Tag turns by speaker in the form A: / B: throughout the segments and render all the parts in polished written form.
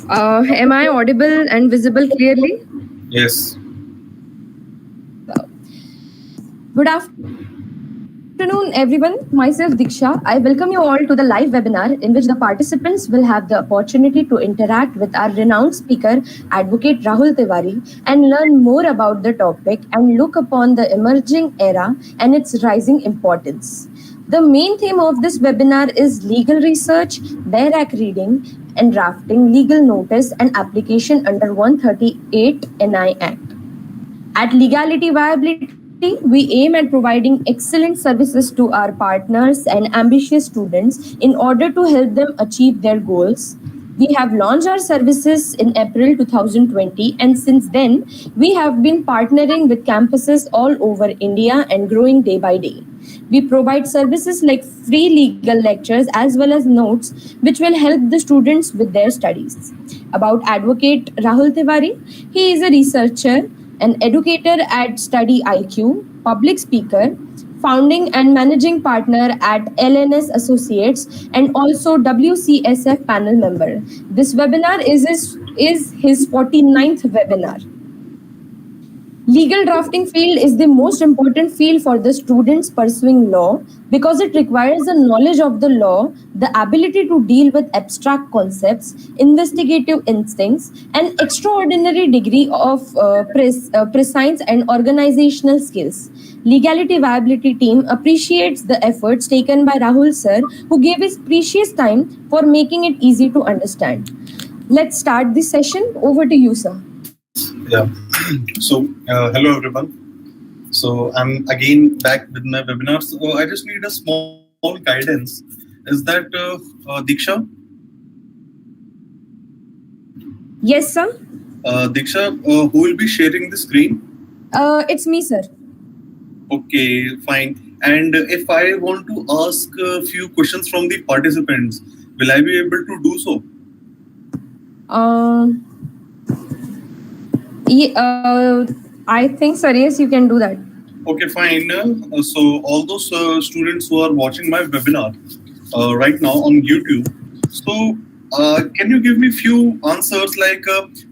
A: Am I audible and visible clearly?
B: Yes.
A: Good afternoon, everyone. Myself, Diksha. I welcome you all to the live webinar in which the participants will have the opportunity to interact with our renowned speaker, Advocate Rahul Tiwari, and learn more about the topic and look upon the emerging era and its rising importance. The main theme of this webinar is legal research, bare act reading, and drafting legal notice and application under 138 NI Act. At Legality Viability, we aim at providing excellent services to our partners and ambitious students in order to help them achieve their goals. We have launched our services in April 2020, and since then, we have been partnering with campuses all over India and growing day by day. We provide services like free legal lectures as well as notes, which will help the students with their studies. About Advocate Rahul Tiwari, he is a researcher, an educator at Study IQ, public speaker, founding and managing partner at LNS Associates, and also WCSF panel member. This webinar is his 49th webinar. Legal drafting field is the most important field for the students pursuing law because it requires a knowledge of the law, the ability to deal with abstract concepts, investigative instincts, and extraordinary degree of prescience and organizational skills. Legality Viability team appreciates the efforts taken by Rahul sir, who gave his precious time for making it easy to understand. Let's start this session. Over to you, sir.
B: Yeah. So, hello everyone. So, I'm again back with my webinar. So, I just need a small guidance. Is that Diksha?
A: Yes, sir.
B: Diksha, who will be sharing the screen?
A: It's me, sir.
B: Okay, fine. And if I want to ask a few questions from the participants, will I be able to do so?
A: I think, sir, yes, you can do that.
B: Okay, fine. So all those students who are watching my webinar right now on YouTube, so can you give me few answers like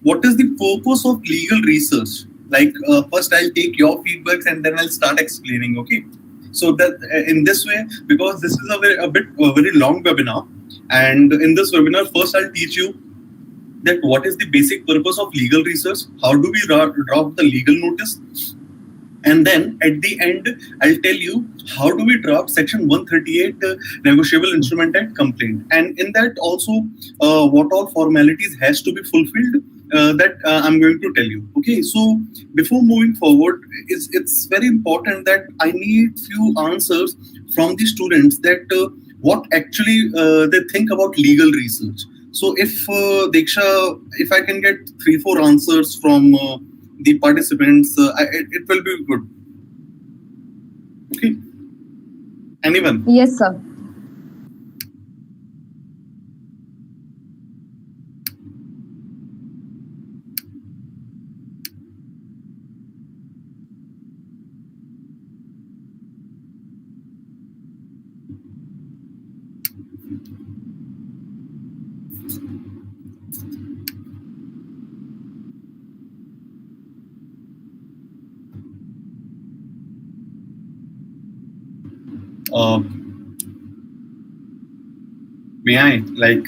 B: what is the purpose of legal research? Like first I'll take your feedbacks and then I'll start explaining. Okay. So that in this way, because this is a very long webinar, and in this webinar, first I'll teach you that what is the basic purpose of legal research, how do we draft the legal notice, and then at the end I'll tell you how do we draft section 138 negotiable instrument act complaint, and in that also what all formalities has to be fulfilled, that I'm going to tell you. Okay, so before moving forward, it's very important that I need few answers from the students that what actually they think about legal research. So if Diksha, if I can get 3-4 answers from the participants, it will be good. Okay. Anyone?
A: Yes, sir.
B: Behind, like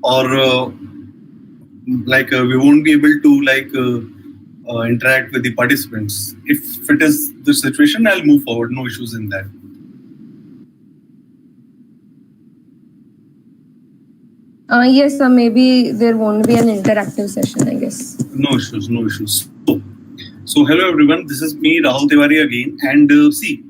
B: or like we won't be able to like interact with the participants. If it is the situation, I'll move forward. No issues in that.
A: Yes, sir. Maybe there won't be an interactive session, I guess.
B: No issues, no issues. So hello everyone. This is me, Rahul Tiwari again. And see,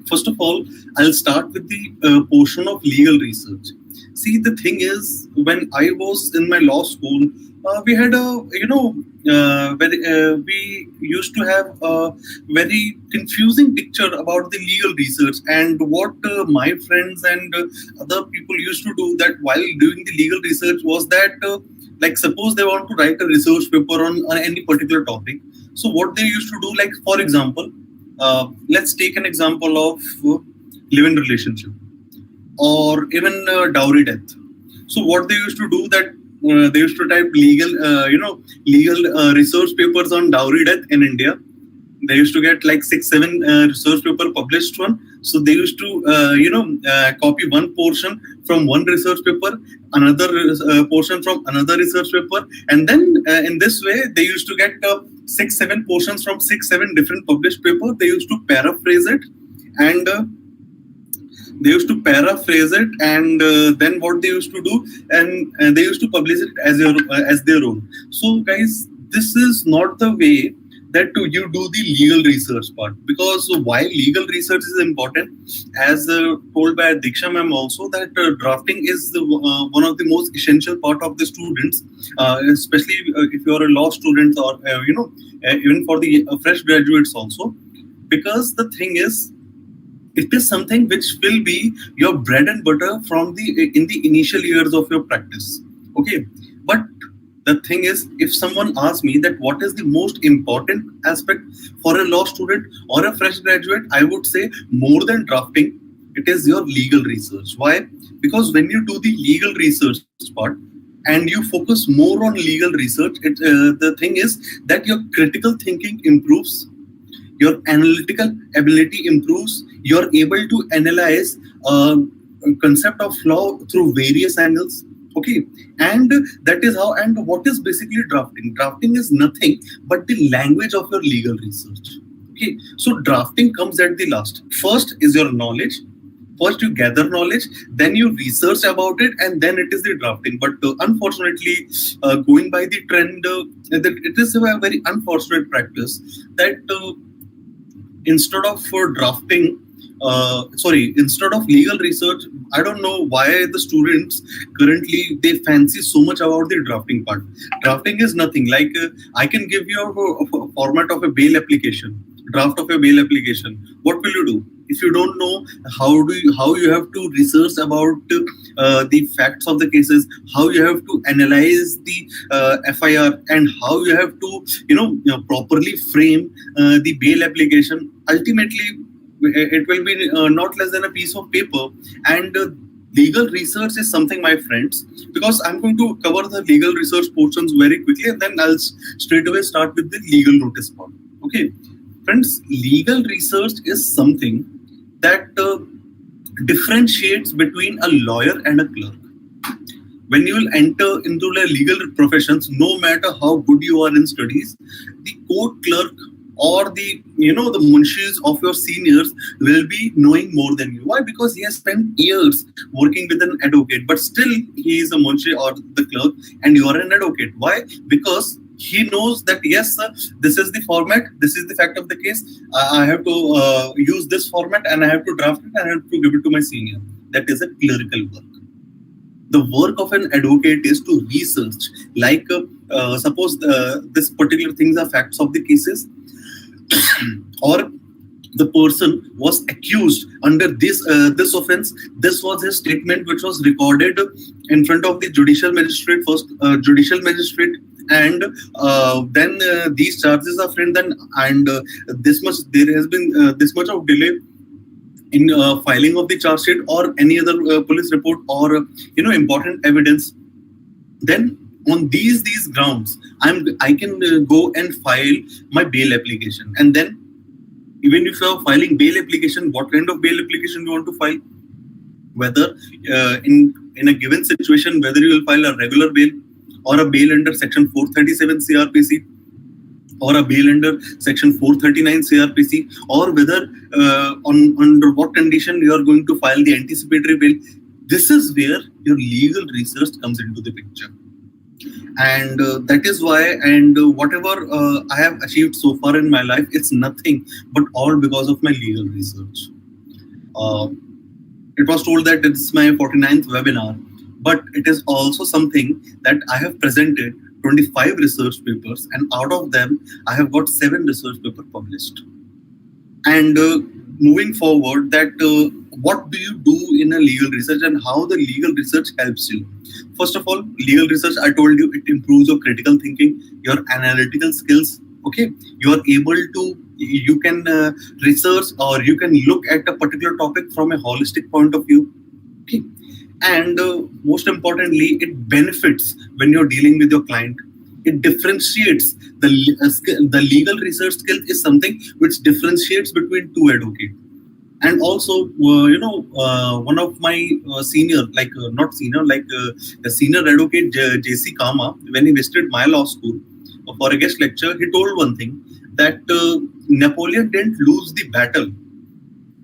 B: first of all, I'll start with the portion of legal research. See, the thing is, when I was in my law school, we had we used to have a very confusing picture about the legal research, and what my friends and other people used to do that while doing the legal research was that, like, suppose they want to write a research paper on any particular topic. So what they used to do, like, for example, let's take an example of live-in relationship or even dowry death. So what they used to do that they used to type legal, legal research papers on dowry death in India. They used to get like 6 7 research paper published one. So they used to copy one portion from one research paper, another portion from another research paper, and then in this way they used to get 6 7 portions from 6 7 different published paper. They used to paraphrase it, and and then what they used to do, and they used to publish it as their own. So guys, this is not the way that you do the legal research part. Because why legal research is important, as told by Diksha ma'am also, that drafting is one of the most essential part of the students, especially if you are a law student, or even for the fresh graduates also. Because the thing is, it is something which will be your bread and butter from the in the initial years of your practice. Okay, but the thing is, if someone asks me that what is the most important aspect for a law student or a fresh graduate, I would say more than drafting, it is your legal research. Why? Because when you do the legal research part and you focus more on legal research, the thing is that your critical thinking improves, your analytical ability improves, you're able to analyze concept of law through various angles. Okay, and that is how. And what is basically drafting? Drafting is nothing but the language of your legal research. Okay, so drafting comes at the last. First is your knowledge. First you gather knowledge, then you research about it, and then it is the drafting. But unfortunately, going by the trend, it is a very unfortunate practice that instead of drafting, instead of legal research, I don't know why the students currently they fancy so much about the drafting part. Drafting is nothing like I can give you a format of a bail application, draft of a bail application. What will you do if you don't know how you have to research about the facts of the cases, how you have to analyze the FIR, and how you have to properly frame the bail application. Ultimately, it will be not less than a piece of paper. And legal research is something, my friends, because I'm going to cover the legal research portions very quickly, and then I'll straight away start with the legal notice part. Okay, friends, legal research is something that differentiates between a lawyer and a clerk. When you will enter into the legal professions, no matter how good you are in studies, the court clerk or the munshis of your seniors will be knowing more than you. Why? Because he has spent years working with an advocate, but still he is a munshi or the clerk, and you are an advocate. Why? Because he knows that yes, sir, this is the format, this is the fact of the case. I have to use this format, and I have to draft it, and I have to give it to my senior. That is a clerical work. The work of an advocate is to research, like suppose this particular things are facts of the cases, or the person was accused under this offense. This was his statement, which was recorded in front of the judicial magistrate, and then these charges are framed. Then and this much there has been this much of delay in filing of the charge sheet or any other police report or important evidence. Then on these grounds, I can go and file my bail application. And then even if you are filing bail application, what kind of bail application you want to file? Whether in a given situation, whether you will file a regular bail or a bail under section 437 CRPC, or a bail under section 439 CRPC, or whether under what condition you are going to file the anticipatory bail. This is where your legal research comes into the picture. And that is why, and whatever I have achieved so far in my life, it's nothing but all because of my legal research. It was told that it's my 49th webinar, but it is also something that I have presented 25 research papers, and out of them, I have got 7 research papers published. And moving forward, that what do you do in a legal research and how the legal research helps you? First of all, legal research, I told you, it improves your critical thinking, your analytical skills. Okay, you are able to, you can research, or you can look at a particular topic from a holistic point of view. Okay, And most importantly, it benefits when you're dealing with your client. It differentiates the legal research skill is something which differentiates between two advocates. And also, one of my senior, like not senior, like the senior advocate JC Kama, when he visited my law school for a guest lecture, he told one thing, that Napoleon didn't lose the battle.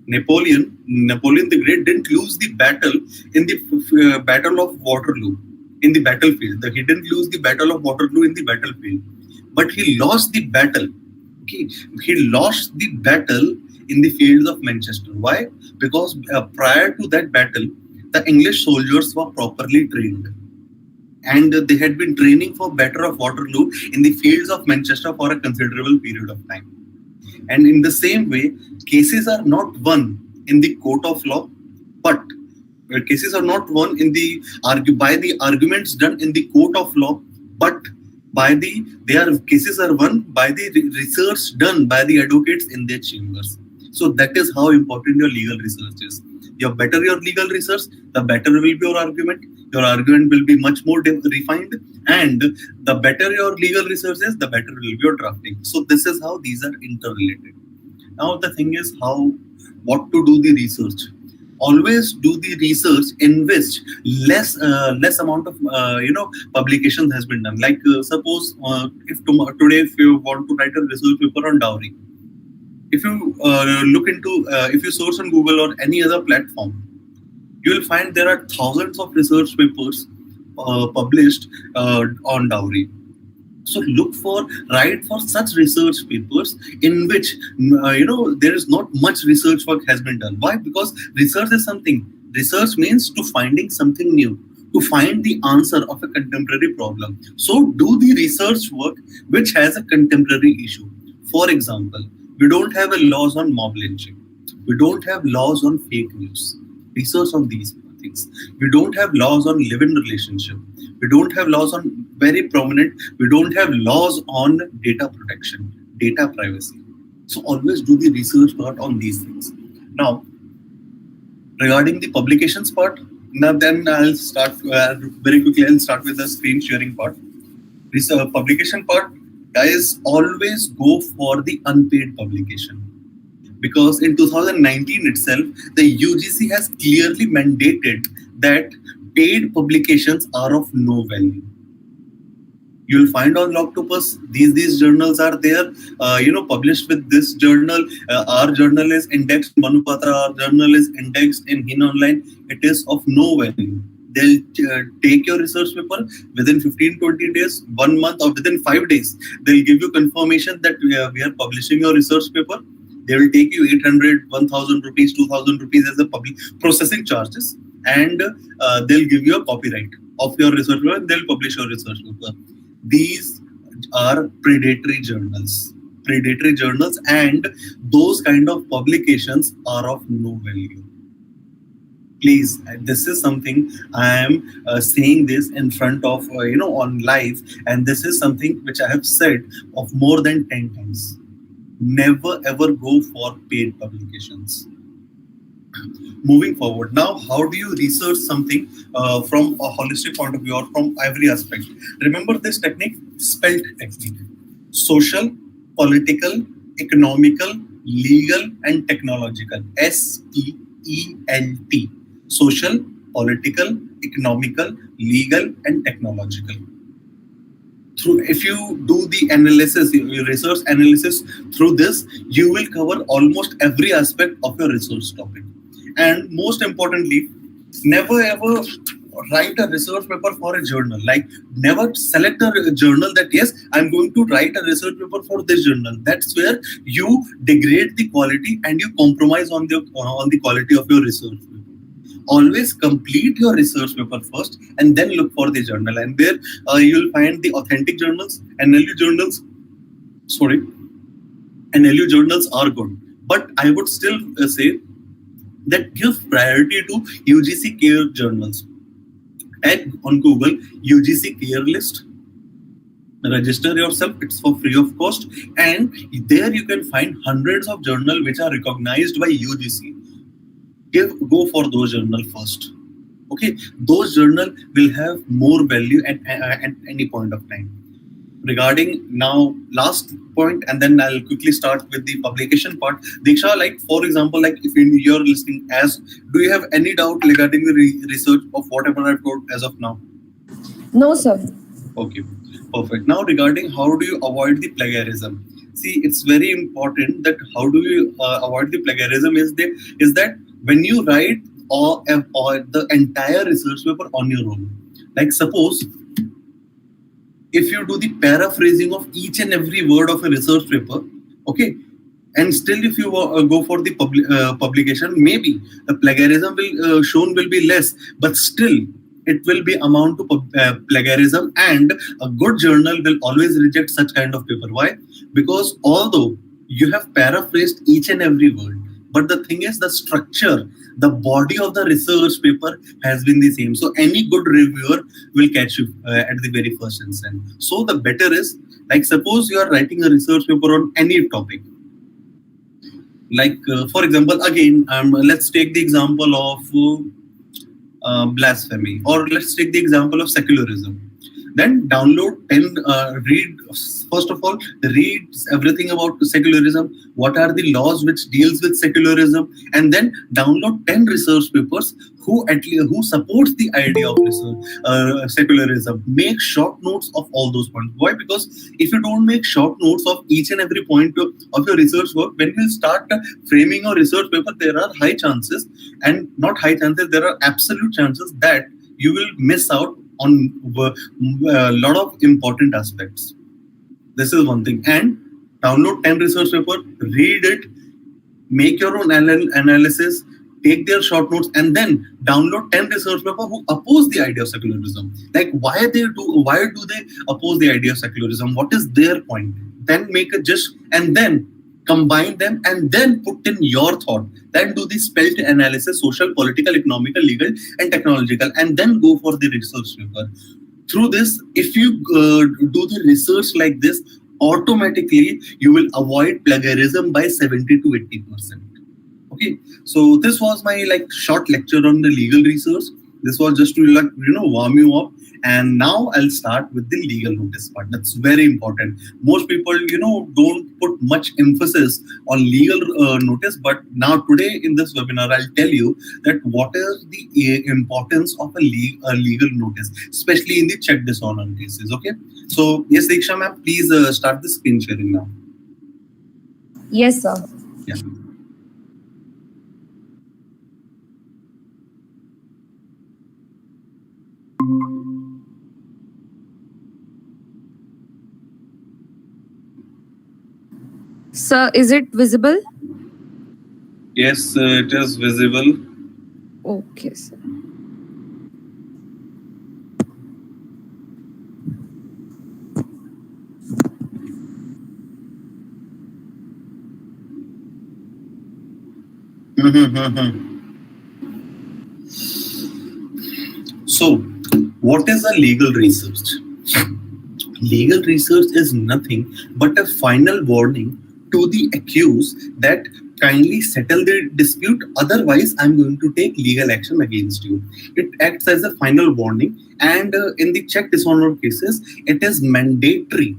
B: Napoleon the Great didn't lose the battle in the Battle of Waterloo, in the battlefield. He didn't lose the Battle of Waterloo in the battlefield, but he lost the battle. Okay, he lost the battle in the fields of Manchester. Why? Because prior to that battle, the English soldiers were properly trained, and they had been training for Battle of Waterloo in the fields of Manchester for a considerable period of time. And in the same way, cases are not won in the court of law, but cases are not won in the by the arguments done in the court of law, but by the their cases are won by the research done by the advocates in their chambers. So that is how important your legal research is. The better your legal research, the better will be your argument. Your argument will be much more refined, and the better your legal research is, the better will be your drafting. So this is how these are interrelated. Now the thing is how what to do the research. Always do the research in which less amount of publications has been done. Like suppose if today if you want to write a research paper on dowry, if you look into if you search on Google or any other platform, you will find there are thousands of research papers published on dowry. So write for such research papers in which there is not much research work has been done. Why? Because research means to finding something new, to find the answer of a contemporary problem. So do the research work which has a contemporary issue. For example, we don't have a laws on mob lynching. We don't have laws on fake news. Research on these things. We don't have laws on live-in relationship. We don't have laws on very prominent. We don't have laws on data protection, data privacy. So always do the research part on these things. Now, regarding the publications part, now then I'll start very quickly. I'll start with the screen sharing part. Research publication part, guys, always go for the unpaid publication. Because in 2019 itself, the UGC has clearly mandated that paid publications are of no value. You'll find on Loctopus, these journals are there, published with this journal. Our journal is indexed in Manupatra, our journal is indexed in Hin Online. It is of no value. They'll take your research paper within 15-20 days, 1 month, or within 5 days. They'll give you confirmation that we are publishing your research paper. They will take you 800, 1,000 rupees, 2,000 rupees as the public processing charges, and they'll give you a copyright of your research paper, and they'll publish your research paper. These are predatory journals, and those kind of publications are of no value. Please, this is something I am saying this in front of on live, and this is something which I have said of more than 10 times. Never ever go for paid publications. Moving forward, now how do you research something from a holistic point of view or from every aspect? Remember this technique, SPELT technique: social, political, economical, legal, and technological. SPELT: social, political, economical, legal, and technological. If you do the analysis, your research analysis through this, you will cover almost every aspect of your research topic. And most importantly, never ever write a research paper for a journal. Like, never select a journal that yes, I'm going to write a research paper for this journal. That's where you degrade the quality and you compromise on the quality of your research paper. Always complete your research paper first and then look for the journal, and there you'll find the authentic journals. NLU journals, NLU journals are good, but I would still say that give priority to UGC care journals. Add on Google UGC care list, register yourself, it's for free of cost, and there you can find hundreds of journals which are recognized by UGC. Go for those journals first. Okay, those journal will have more value at any point of time. Regarding now last point, and then I'll quickly start with the publication part. Diksha, like for example, like if you're listening, as do you have any doubt regarding the research of whatever I've told as of now?
A: No, sir.
B: Okay, perfect. Now, regarding how do you avoid the plagiarism? See, it's very important that how do you avoid the plagiarism is that when you write or the entire research paper on your own. Like suppose if you do the paraphrasing of each and every word of a research paper, okay, and still if you go for the publication, maybe the plagiarism will shown will be less, but still it will be amount to plagiarism, and a good journal will always reject such kind of paper. Why? Because although you have paraphrased each and every word, but the thing is the structure, the body of the research paper has been the same. So any good reviewer will catch you at the very first instance. So the better is, like suppose you are writing a research paper on any topic, like for example, again let's take the example of blasphemy, or let's take the example of secularism. Then download 10, read, first of all, read everything about secularism, what are the laws which deals with secularism, and then download 10 research papers who supports the idea of secularism. Make short notes of all those points. Why? Because if you don't make short notes of each and every point of your research work, when you start framing your research paper, there are high chances, and not high chances, there are absolute chances that you will miss out on a lot of important aspects. This is one thing. And download 10 research paper, read it, make your own analysis, take their short notes, and then download 10 research paper who oppose the idea of secularism. Like why do they oppose the idea of secularism? What is their point? Then make a gist, and then combine them, and then put in your thought. Then do the spelt analysis, social, political, economical, legal, and technological, and then go for the research paper. Through this, if you do the research like this, automatically you will avoid plagiarism by 70 to 80%. Okay, so this was my like short lecture on the legal research. This was just to like warm you up, and now I'll start with the legal notice part. That's very important. Most people don't put much emphasis on legal notice, but now today in this webinar I'll tell you that what is the importance of a legal notice, especially in the check dishonor cases. Okay, so yes, Diksha ma'am, please start the screen sharing now.
A: Yes, sir.
B: Yeah.
C: Sir, is it visible?
B: Yes, it is visible.
C: Okay, sir.
B: So, what is a legal research? Legal research is nothing but a final warning to the accused that kindly settle the dispute, otherwise I'm going to take legal action against you. It acts as a final warning, and in the check dishonor cases, it is mandatory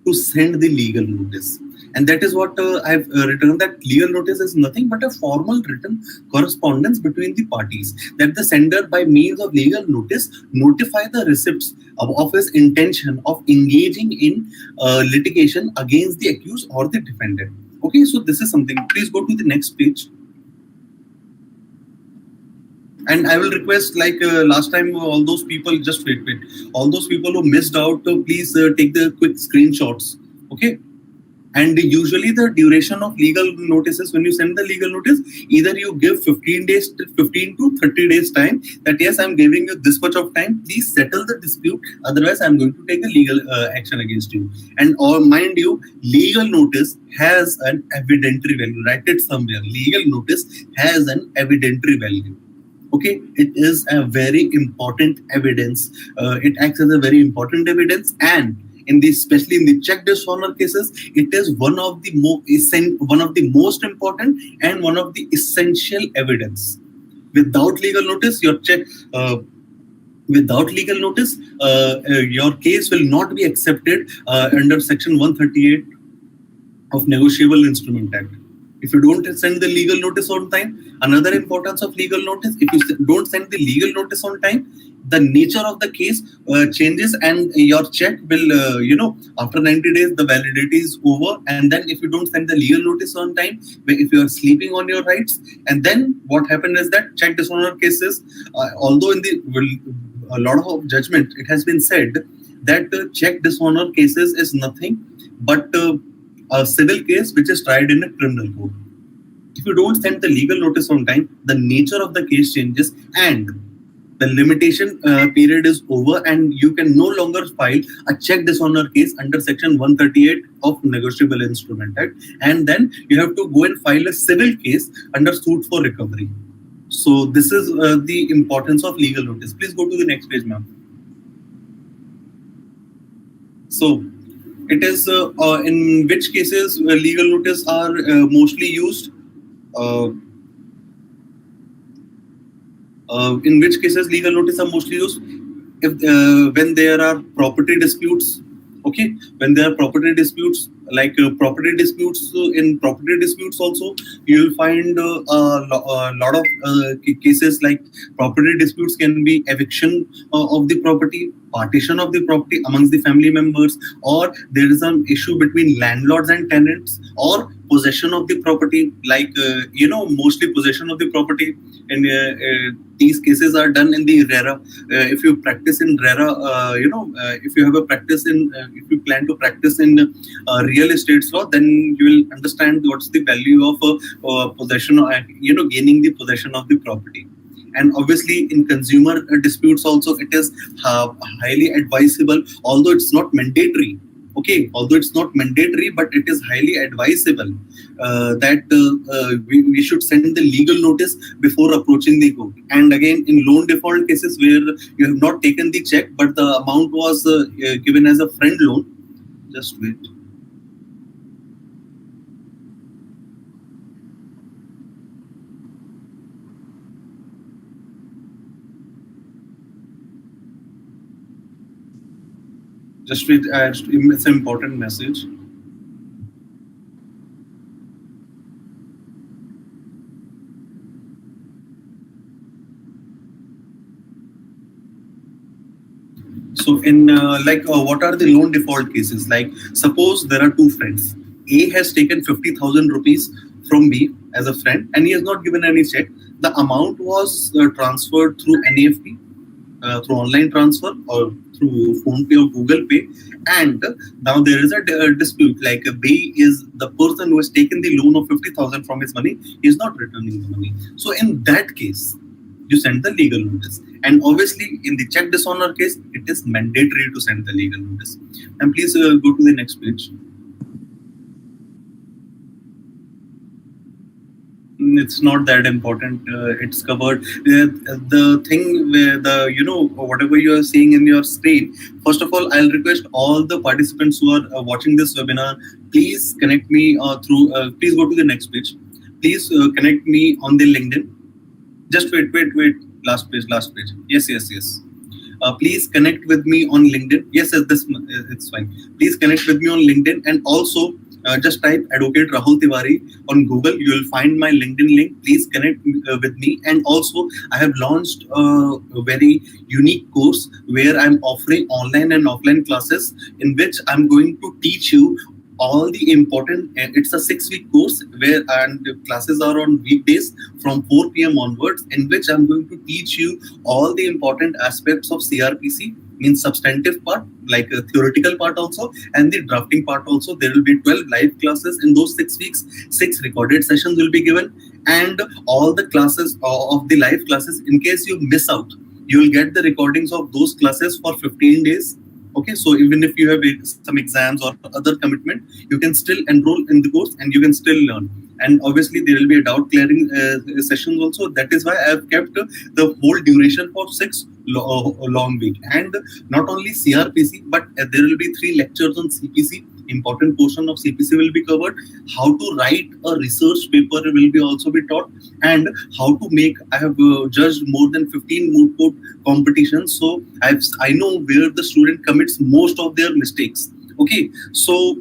B: to send the legal notice. And that is what I've written, that legal notice is nothing but a formal written correspondence between the parties, that the sender by means of legal notice notify the recipients of his intention of engaging in litigation against the accused or the defendant. Okay, so this is something. Please go to the next page. And I will request, like last time, all those people, just wait. All those people who missed out, please take the quick screenshots. Okay. And usually the duration of legal notices, when you send the legal notice, either you give 15 to 30 days time, that yes, I'm giving you this much of time, please settle the dispute, otherwise I'm going to take a legal action against you. And or mind you, legal notice has an evidentiary value. Write it somewhere. Legal notice has an evidentiary value. Okay, it is a very important evidence. It acts as a very important evidence, and especially in the check dishonor cases, it is one of the most important and one of the essential evidence. Without legal notice, your check. Without legal notice, your case will not be accepted under Section 138 of Negotiable Instrument Act. If you don't send the legal notice on time, another importance of legal notice, if you don't send the legal notice on time, the nature of the case changes, and your check will, after 90 days, the validity is over. And then if you don't send the legal notice on time, if you are sleeping on your rights, and then what happened is that check dishonor cases, although in the a lot of judgment, it has been said that check dishonor cases is nothing but a civil case which is tried in a criminal court. If you don't send the legal notice on time, the nature of the case changes, and the limitation period is over, and you can no longer file a check dishonor case under Section 138 of Negotiable Instrument Act, and then you have to go and file a civil case under suit for recovery. So this is the importance of legal notice. Please go to the next page, ma'am. So it is in which cases legal notice are mostly used. In which cases legal notice are mostly used? If when there are property disputes. Okay, when there are property disputes, like property disputes, in property disputes also, you will find a lot of cases like property disputes can be eviction of the property, partition of the property amongst the family members, or there is an issue between landlords and tenants, or possession of the property, like mostly possession of the property. And these cases are done in the RERA. If you practice in RERA, if you have a practice in, if you plan to practice in real estate law, then you will understand what's the value of possession, gaining the possession of the property. And obviously in consumer disputes also, it is highly advisable, although it's not mandatory. Okay, although it's not mandatory, but it is highly advisable that we should send the legal notice before approaching the court. And again, in loan default cases where you have not taken the check, but the amount was given as a friend loan. Just wait. Just wait, it's an important message. So in what are the loan default cases? Like suppose there are two friends. A has taken 50,000 rupees from B as a friend, and he has not given any check. The amount was transferred through NEFT, through online transfer, or through Phone Pay or Google Pay, and now there is a dispute. Like B is the person who has taken the loan of 50,000 from his money, he is not returning the money. So in that case, you send the legal notice. And obviously, in the check dishonor case, it is mandatory to send the legal notice. And please go to the next page. It's not that important. It's covered. The thing where whatever you are seeing in your screen. First of all, I'll request all the participants who are watching this webinar, please connect me through. Please go to the next page. Please connect me on the LinkedIn. Just wait. Last page. Yes. Please connect with me on LinkedIn. Yes, it's fine. Please connect with me on LinkedIn, and also just type Advocate Rahul Tiwari on Google. You will find my LinkedIn link. Please connect with me. And also, I have launched a very unique course where I'm offering online and offline classes, in which I'm going to teach you all the important. It's a 6-week course where the classes are on weekdays from 4 p.m. onwards, in which I'm going to teach you all the important aspects of CRPC, means substantive part, like a theoretical part also, and the drafting part also. There will be 12 live classes in those 6 weeks. 6 recorded sessions will be given, and all the classes of the live classes, in case you miss out, you will get the recordings of those classes for 15 days. Okay, so even if you have some exams or other commitment, you can still enroll in the course and you can still learn. And obviously, there will be a doubt clearing sessions also. That is why I have kept the whole duration for 6 long week. And not only CRPC, but there will be 3 lectures on CPC, important portion of CPC will be covered. How to write a research paper will be also be taught, and how to make. I have judged more than 15 moot court competitions, so I know where the student commits most of their mistakes. Okay, so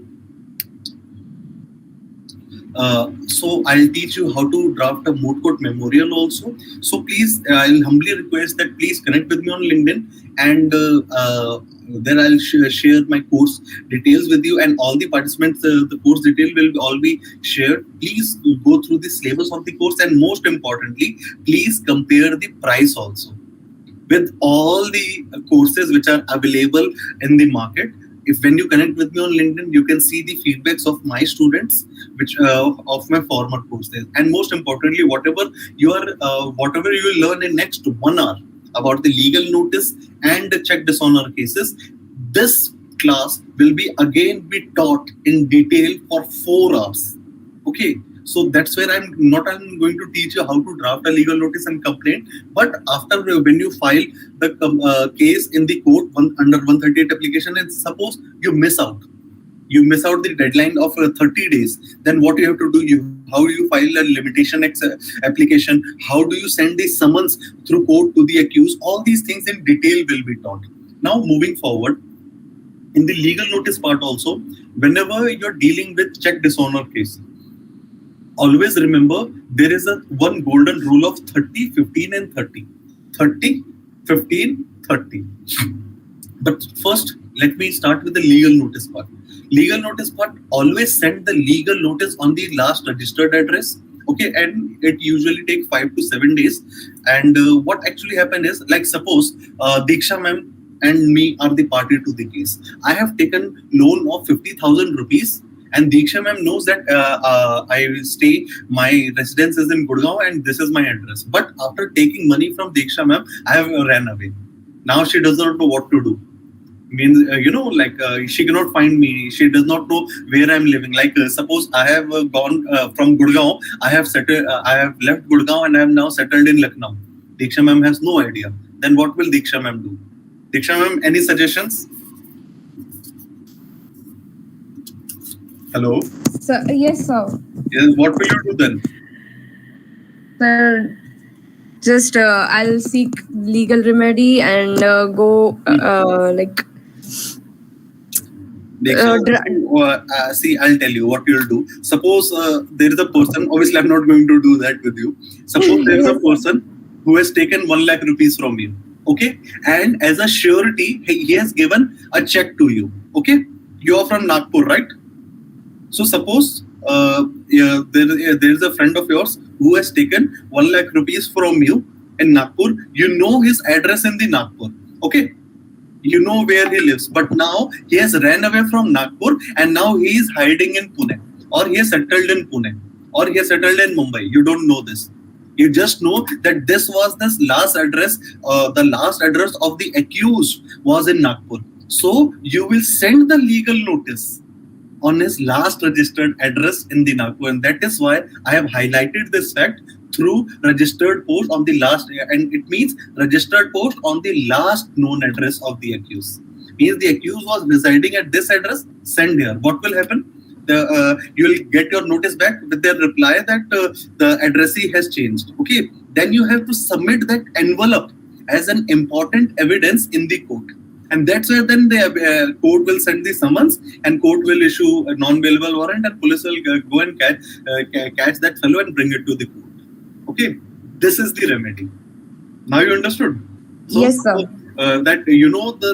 B: I'll teach you how to draft a moot court memorial also. So please, I'll humbly request that please connect with me on LinkedIn, and then I'll share my course details with you, and all the participants, the course detail will all be shared. Please go through the syllabus of the course, and most importantly, please compare the price also with all the courses which are available in the market. If when you connect with me on LinkedIn, you can see the feedbacks of my students, which of my former courses, and most importantly, whatever you will learn in next 1 hour about the legal notice and the check dishonor cases, this class will be again be taught in detail for 4 hours. Okay, so that's where I'm going to teach you how to draft a legal notice and complaint, but after when you file the case in the court under 138 application, and suppose you miss out the deadline of 30 days, then what you have to do, how you file a limitation application, how do you send the summons through court to the accused, all these things in detail will be taught. Now moving forward, in the legal notice part also, whenever you're dealing with check dishonor case, always remember there is a one golden rule of 30, 15 and 30. 30, 15, 30. But first, let me start with the legal notice part. Legal notice part, always send the legal notice on the last registered address. Okay, and it usually takes 5 to 7 days. And what actually happened is, like suppose Diksha ma'am and me are the party to the case. I have taken loan of 50,000 rupees, and Diksha ma'am knows that my residence is in Gurgaon and this is my address. But after taking money from Diksha ma'am, I have ran away. Now she does not know what to do. Means she cannot find me. She does not know where I'm living. Suppose I have gone from Gurgaon. I have left Gurgaon and I am now settled in Lucknow. Diksha ma'am has no idea. Then what will Diksha ma'am do? Diksha ma'am, any suggestions? Hello.
A: So, yes, sir.
B: Yes. What will you do then?
C: Sir, just I'll seek legal remedy and go
B: see, I'll tell you what you'll do. Suppose there is a person, obviously I'm not going to do that with you. Suppose there is a person who has taken 1 lakh rupees from you. Okay. And as a surety, he has given a check to you. Okay. You are from Nagpur, right? So suppose there is a friend of yours who has taken 1 lakh rupees from you in Nagpur. You know his address in the Nagpur. Okay. You know where he lives, but now he has ran away from Nagpur and now he is hiding in Pune, or he has settled in Pune, or he has settled in Mumbai. You don't know this. You just know that this was this last address. The last address of the accused was in Nagpur. So you will send the legal notice on his last registered address in the Nagpur, and that is why I have highlighted this fact through registered post on the last, and it means registered post on the last known address of the accused. Means the accused was residing at this address, send here. What will happen? You will get your notice back with their reply that the addressee has changed. Okay, then you have to submit that envelope as an important evidence in the court. And that's where then the court will send the summons, and court will issue a non-bailable warrant, and police will go and catch that fellow and bring it to the court. Okay, this is the remedy. Now you understood? So,
A: Yes, sir.
B: That you know the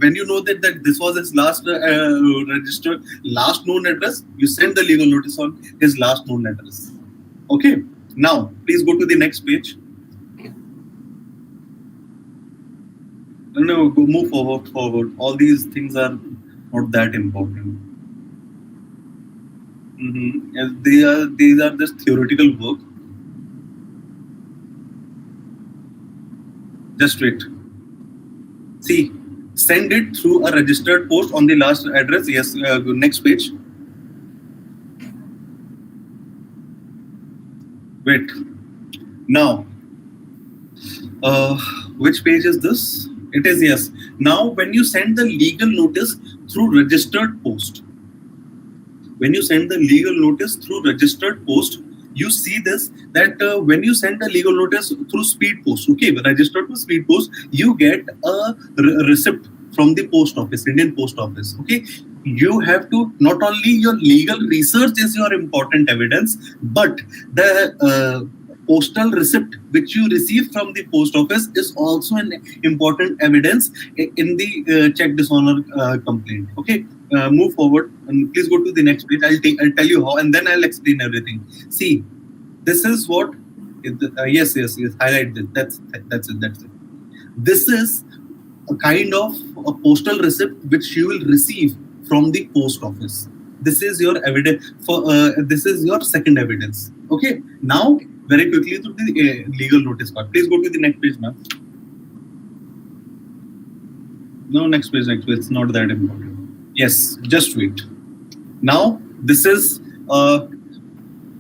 B: when you know that this was his last registered last known address, you send the legal notice on his last known address. Okay. Now please go to the next page. No, go move forward. All these things are not that important. These are just theoretical work. Just wait. See, send it through a registered post on the last address. Yes, next page. Wait. Now, which page is this? It is yes. Now, when you send the legal notice through registered post, when you send the legal notice through registered post, you see this that when you send a legal notice through speed post, okay, registered to speed post, you get a receipt from the post office, Indian Post Office. Okay, you have to, not only your legal research is your important evidence, but the postal receipt which you receive from the post office is also an important evidence in the check dishonor complaint. Okay, move forward and please go to the next page. I'll tell you how, and then I'll explain everything. See, this is what. Yes. Highlight this. That's it. This is a kind of a postal receipt which you will receive from the post office. This is your evidence for. This is your second evidence. Okay. Now, very quickly to the legal notice part. Please go to the next page, ma'am. No, next page. It's not that important. Yes, just wait. Now, this is.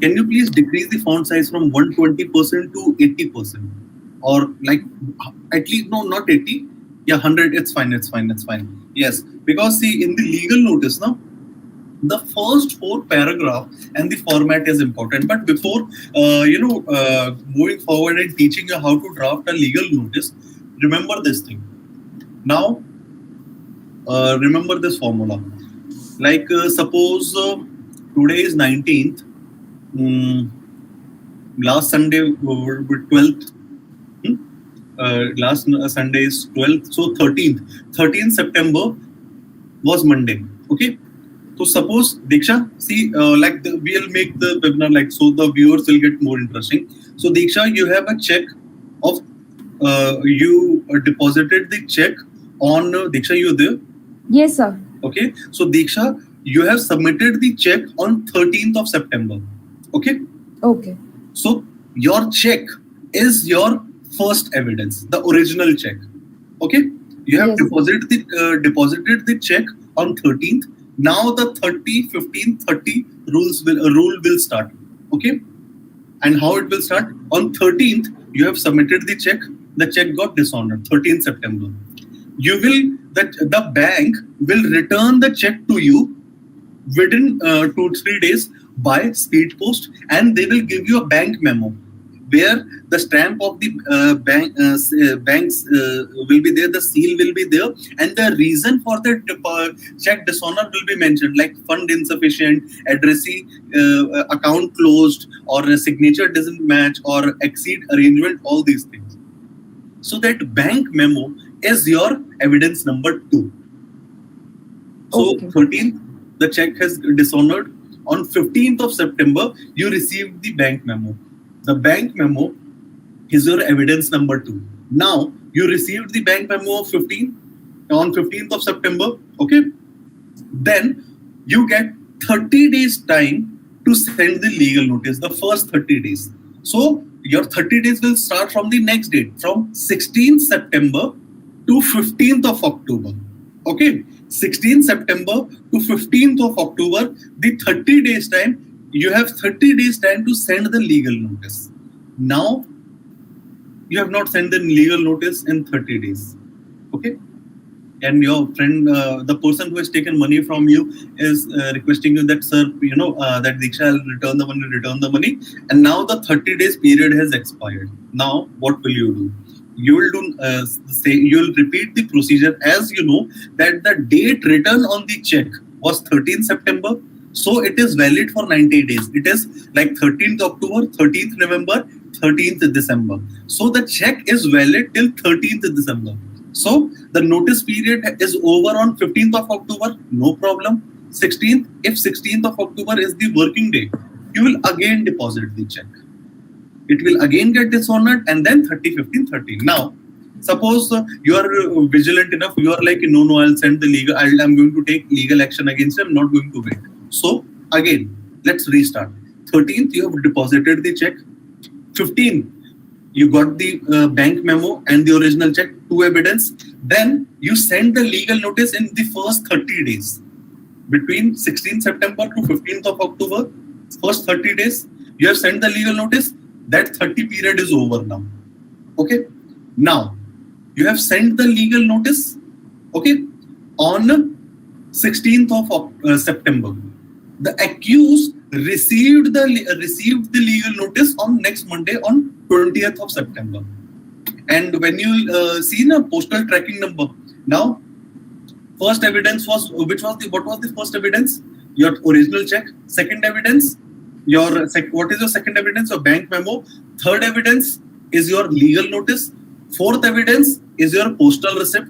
B: Can you please decrease the font size from 120% to 80%? Or like at least, no, not 80. Yeah, 100. It's fine. Yes, because see, in the legal notice now, the first 4 paragraph and the format is important. But before moving forward and teaching you how to draft a legal notice, remember this thing. Now, remember this formula. Like suppose today is 19th. Last Sunday, 12th. Last Sunday is 12th. So 13th September was Monday. Okay. So suppose, Diksha, see, we'll make the webinar like so the viewers will get more interesting. So Diksha, you have a check of, you deposited the check on, Diksha, you there?
A: Yes, sir.
B: Okay. So Diksha, you have submitted the check on 13th of September. Okay.
A: Okay.
B: So your check is your first evidence, the original check. Okay. You have
A: Yes.
B: deposited the check on 13th. Now the 30, 15, 30 rule will start. Okay. And how it will start? On 13th, you have submitted the check. The check got dishonored, 13th September. The bank will return the check to you within 2-3 days by speed post, and they will give you a bank memo where the stamp of the banks will be there, the seal will be there, and the reason for the check dishonor will be mentioned, like fund insufficient, addressee account closed, or a signature doesn't match, or exceed arrangement, all these things. So that bank memo is your evidence number 2. So
A: Okay.
B: 13th, the check has dishonored. On 15th of September, you received the bank memo. The bank memo is your evidence number 2. Now, you received the bank memo on 15th of September. Okay. Then you get 30 days time to send the legal notice, the first 30 days. So your 30 days will start from the next date, from 16th September to 15th of October. Okay. 16th September to 15th of October, the 30 days time, you have 30 days time to send the legal notice. Now, you have not sent the legal notice in 30 days. Okay. And your friend, the person who has taken money from you is requesting you that, sir, that Diksha will return the money. And now the 30 days period has expired. Now, what will you do? You will you will repeat the procedure, as you know that the date written on the check was 13th September. So it is valid for 90 days. It is like 13th October, 13th November, 13th December. So the check is valid till 13th December. So the notice period is over on 15th of October, no problem. 16th, if 16th of October is the working day, you will again deposit the check. It will again get dishonored, and then 30, 15, 30. Now, suppose you are vigilant enough, you are like, no, I'll send the legal, I'm going to take legal action against him, I'm not going to wait. So, again, let's restart. 13th, you have deposited the check. 15th, you got the bank memo and the original check, 2 evidence. Then you send the legal notice in the first 30 days. Between 16th September to 15th of October, first 30 days, you have sent the legal notice. That 30 period is over now. Okay. Now, you have sent the legal notice. Okay. On 16th of September. The accused received the legal notice on next Monday on 20th of September. And when you see the postal tracking number, now first evidence was what was the first evidence? Your original check. Second evidence, what is your second evidence? Your bank memo. Third evidence is your legal notice. Fourth evidence is your postal receipt.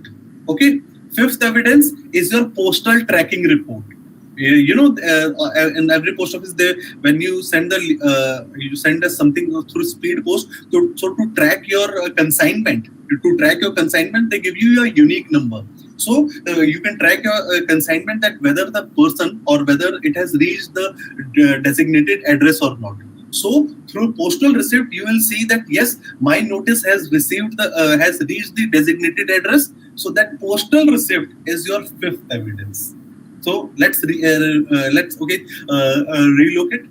B: Okay. Fifth evidence is your postal tracking report. In every post office, there when you send us something through speed post, so to track your consignment, they give you your unique number. So you can track your consignment, that whether the person or whether it has reached the designated address or not. So through postal receipt, you will see that yes, my notice has reached the designated address. So that postal receipt is your fifth evidence. So let's relook it.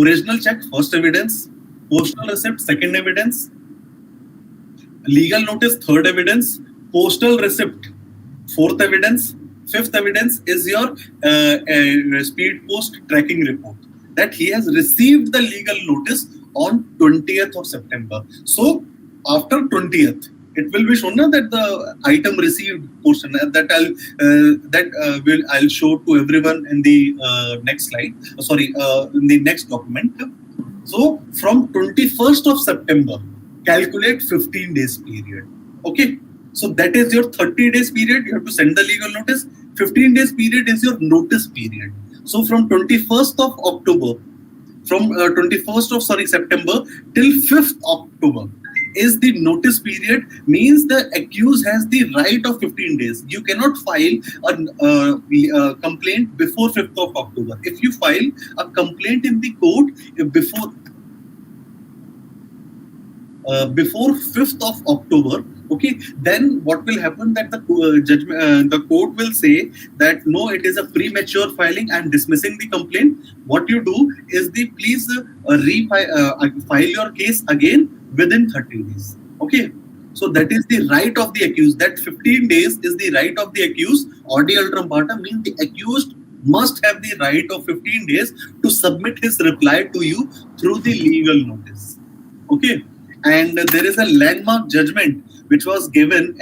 B: Original check, first evidence. Postal receipt, second evidence. Legal notice, third evidence. Postal receipt, fourth evidence. Fifth evidence is your speed post tracking report, that he has received the legal notice on 20th of September. So after 20th, it will be shown that the item received portion I'll show to everyone in the next slide. In the next document. So from 21st of September, calculate 15 days period. Okay. So that is your 30 days period. You have to send the legal notice. 15 days period is your notice period. So from 21st of October, September till 5th October is the notice period, means the accused has the right of 15 days. You cannot file a complaint before 5th of October. If you file a complaint in the court before 5th of October, okay, then what will happen, that the court will say that no, it is a premature filing, I'm dismissing the complaint. What you do is please file your case again within 30 days. Okay, so that is the right of the accused. That 15 days is the right of the accused. Audi ultram partem means the accused must have the right of 15 days to submit his reply to you through the legal notice. Okay, and there is a landmark judgment which was given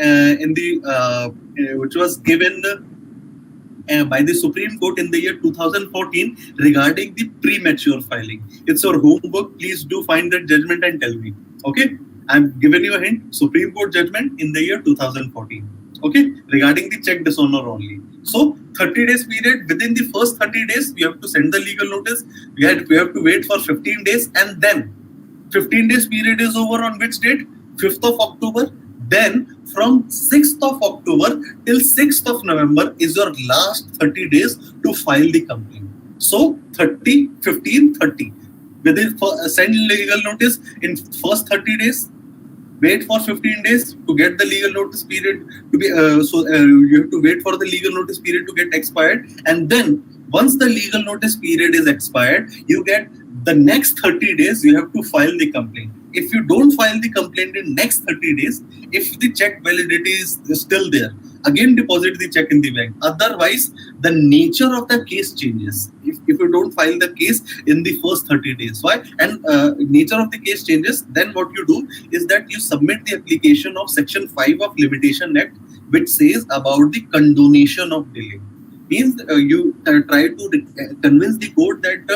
B: by the Supreme Court in the year 2014 regarding the premature filing. It's your homework. Please do find that judgment and tell me. Okay, I'm giving you a hint. Supreme Court judgment in the year 2014. Okay, regarding the check dishonor only. So 30 days period. Within the first 30 days, we have to send the legal notice. We have to wait for 15 days, and then 15 days period is over on which date? 5th of October. Then from 6th of October till 6th of November is your last 30 days to file the complaint. So 30, 15, 30. Send legal notice in first 30 days. Wait for 15 days to get the legal notice period to be. You have to wait for the legal notice period to get expired, and then once the legal notice period is expired, you get the next 30 days. You have to file the complaint. If you don't file the complaint in next 30 days, if the check validity is still there, again deposit the check in the bank. Otherwise, the nature of the case changes. If you don't file the case in the first 30 days, why? And nature of the case changes, then what you do is that you submit the application of Section 5 of Limitation Act, which says about the condonation of delay. Means you try to convince the court that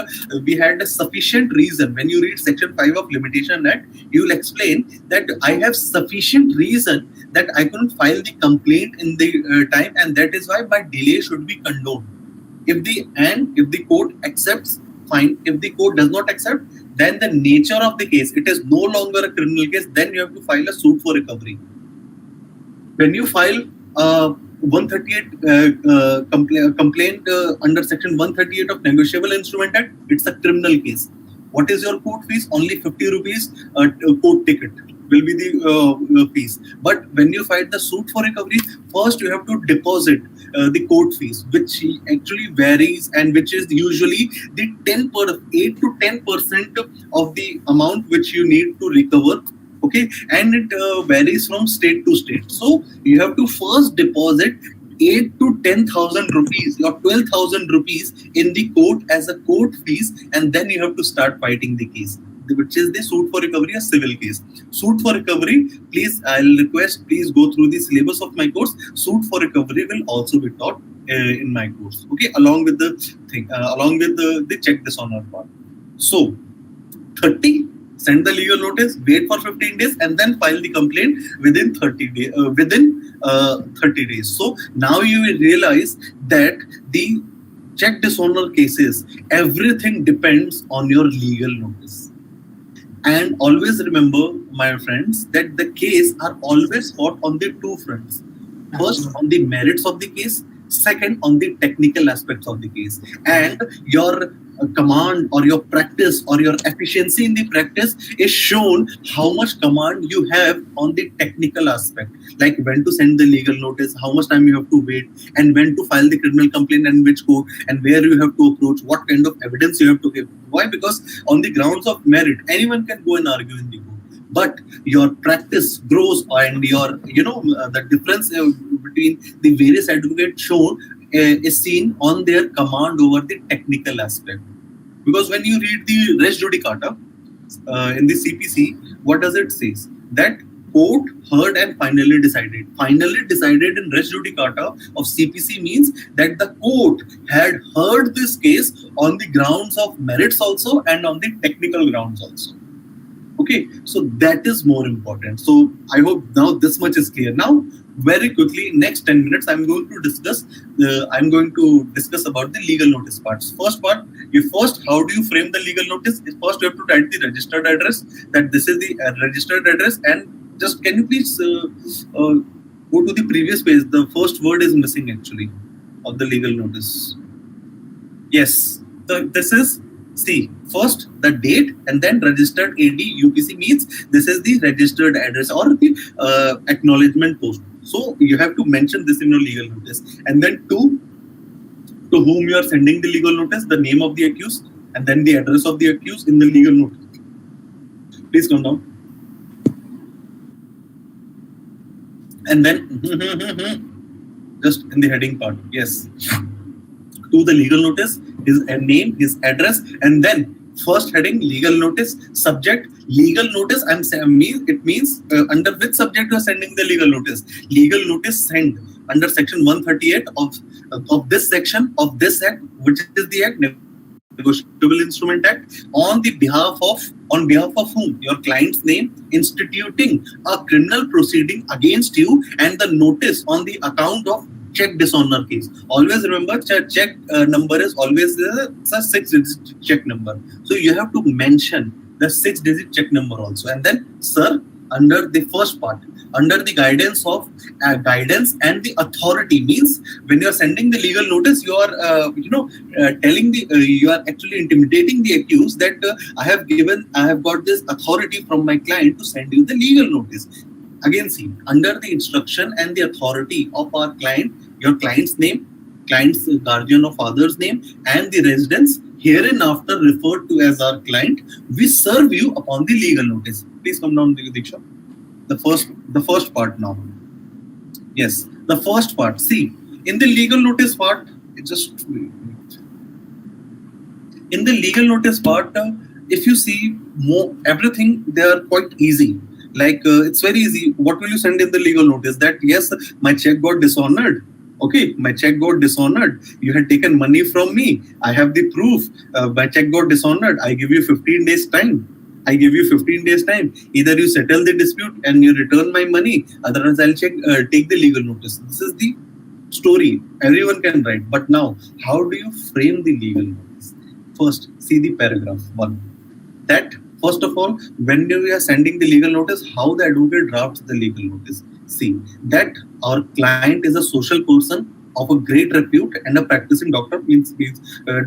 B: we had a sufficient reason. When you read Section 5 of Limitation Act, you will explain that I have sufficient reason that I couldn't file the complaint in the time, and that is why my delay should be condoned. If the court accepts, fine. If the court does not accept, then the nature of the case, it is no longer a criminal case. Then you have to file a suit for recovery. When you file 138 complaint under Section 138 of Negotiable Instrument Act, it's a criminal case. What is your court fees? Only 50 rupees court ticket will be the fees. But when you file the suit for recovery, first you have to deposit the court fees, which actually varies, and which is usually the 8 to 10% of the amount which you need to recover. Okay, and it varies from state to state. So you have to first deposit 8 to 10,000 rupees or 12,000 rupees in the court as a court fees, and then you have to start fighting the case, which is the suit for recovery, a civil case. Suit for recovery, please, I'll request, please go through the syllabus of my course. Suit for recovery will also be taught in my course, okay, along with the thing, along with the check dishonor part. So 30, send the legal notice, wait for 15 days, and then file the complaint within 30 days. Within 30 days. So now you will realize that the check dishonor cases, everything depends on your legal notice. And always remember, my friends, that the case are always fought on the two fronts. First, on the merits of the case. Second, on the technical aspects of the case. And your command or your practice or your efficiency in the practice is shown how much command you have on the technical aspect, like when to send the legal notice, how much time you have to wait, and when to file the criminal complaint and which court, and where you have to approach, what kind of evidence you have to give. Why? Because on the grounds of merit, anyone can go and argue in the court. But your practice grows, and your, the difference between the various advocates shown is seen on their command over the technical aspect. Because when you read the res judicata in the CPC, what does it say? That court heard and finally decided. Finally decided in res judicata of CPC means that the court had heard this case on the grounds of merits also and on the technical grounds also. Okay, so that is more important. So I hope now this much is clear. Now, very quickly, next 10 minutes, I'm going to discuss about the legal notice parts. First part, how do you frame the legal notice? First, you have to write the registered address, that this is the registered address. And just, can you please go to the previous page? The first word is missing actually of the legal notice. Yes, so this is, see, first the date and then registered AD UPC means this is the registered address or the acknowledgement post. So you have to mention this in your legal notice. And then to whom you are sending the legal notice, the name of the accused, and then the address of the accused in the legal notice. Please come down. And then just in the heading part, yes. To the legal notice, his name, his address, and then first heading, legal notice, subject, legal notice. It means under which subject you are sending the legal notice. Legal notice sent under section 138 of this section of this act, which is the act, Negotiable Instrument Act, on behalf of whom? Your client's name, instituting a criminal proceeding against you, and the notice on the account of check dishonor case. Always remember, check number is always a 6-digit check number. So you have to mention the 6-digit check number also. And then, sir, under the first part, under the guidance of guidance and the authority, means when you are sending the legal notice, you are telling you are actually intimidating the accused that I have got this authority from my client to send you the legal notice. Again, see, under the instruction and the authority of our client, your client's name, client's guardian or father's name, and the residence hereinafter referred to as our client, we serve you upon the legal notice. Please come down, Diksha. The first part now. Yes, the first part. See, in the legal notice part, in the legal notice part, if you see everything, they are quite easy. Like it's very easy. What will you send in the legal notice? That yes, my check got dishonored. Okay, my check got dishonored. You had taken money from me. I have the proof. My check got dishonored. I give you 15 days time. Either you settle the dispute and you return my money. Otherwise, I'll take the legal notice. This is the story. Everyone can write. But now, how do you frame the legal notice? First, see the paragraph 1. That, first of all, when we are sending the legal notice, how the advocate drafts the legal notice. See, that our client is a social person of a great repute and a practicing doctor, means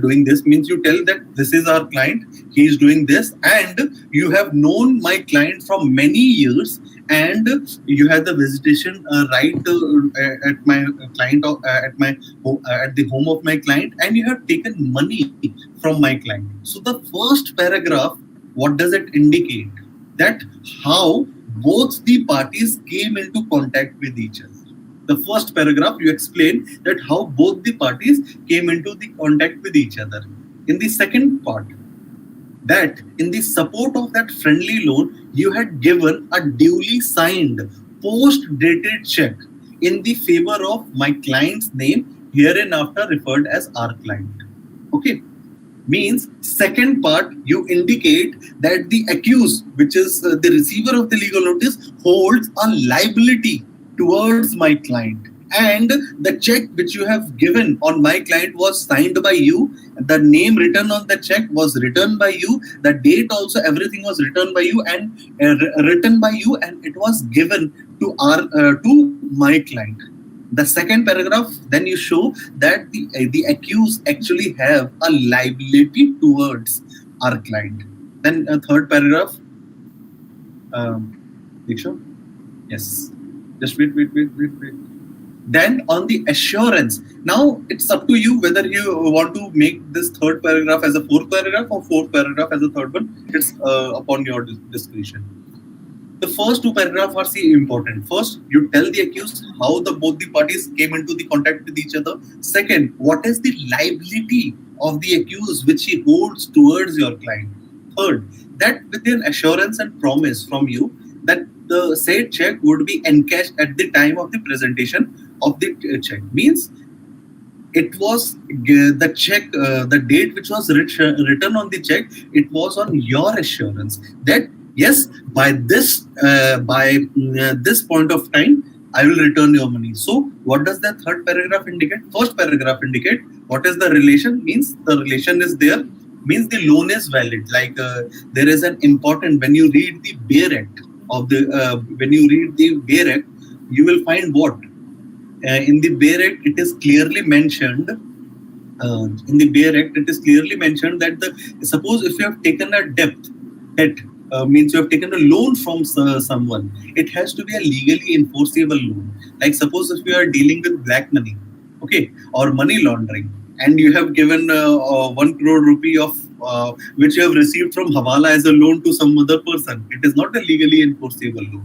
B: doing this, means you tell that this is our client, he is doing this, and you have known my client from many years, and you have the visitation right at my client at the home of my client, and you have taken money from my client. So the first paragraph, what does it indicate? That how both the parties came into contact with each other. The first paragraph, you explain that how both the parties came into the contact with each other. In the second part, that in the support of that friendly loan, you had given a duly signed post-dated check in the favor of my client's name, hereinafter referred as our client. Okay. Means second part, you indicate that the accused, which is the receiver of the legal notice, holds a liability towards my client, and the check which you have given on my client was signed by you, the name written on the check was written by you, the date also, everything was written by you, and it was given to my client. The second paragraph, then you show that the accused actually have a liability towards our client. Then a third paragraph, Diksha? Yes. Just wait. Then on the assurance, now it's up to you whether you want to make this third paragraph as a fourth paragraph or fourth paragraph as a third one. It's upon your discretion. The first two paragraphs are important. First, you tell the accused how both the parties came into the contact with each other. Second, what is the liability of the accused which he holds towards your client. Third, that with an assurance and promise from you that the said check would be encashed at the time of the presentation of the check. Means it was the check, the date which was written on the check, it was on your assurance that yes, by this point of time, I will return your money. So what does that third paragraph indicate? First paragraph indicate what is the relation? Means the relation is there. Means the loan is valid. Like there is an important, when you read the Bear Act you will find what in the Bear Act it is clearly mentioned. That suppose if you have taken a debt means you have taken a loan from someone, it has to be a legally enforceable loan. Like suppose if you are dealing with black money, okay, or money laundering, and you have given 1 crore rupee of which you have received from Hawala as a loan to some other person, it is not a legally enforceable loan.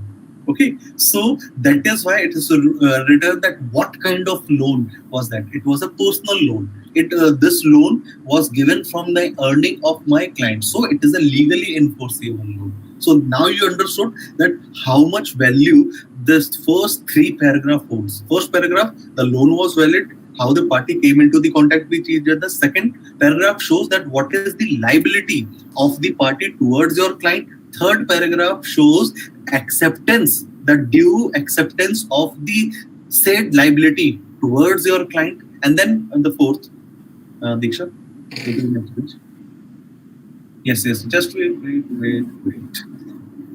B: Okay, so that is why it is written that what kind of loan was that? It was a personal loan. This loan was given from the earning of my client, so it is a legally enforceable loan. So now you understood that how much value this first 3 paragraph holds. First paragraph, the loan was valid, how the party came into the contact with each other. Second paragraph shows that what is the liability of the party towards your client. Third paragraph shows acceptance, the due acceptance of the said liability towards your client. And then the fourth, Diksha, go to the next page. Yes, just wait.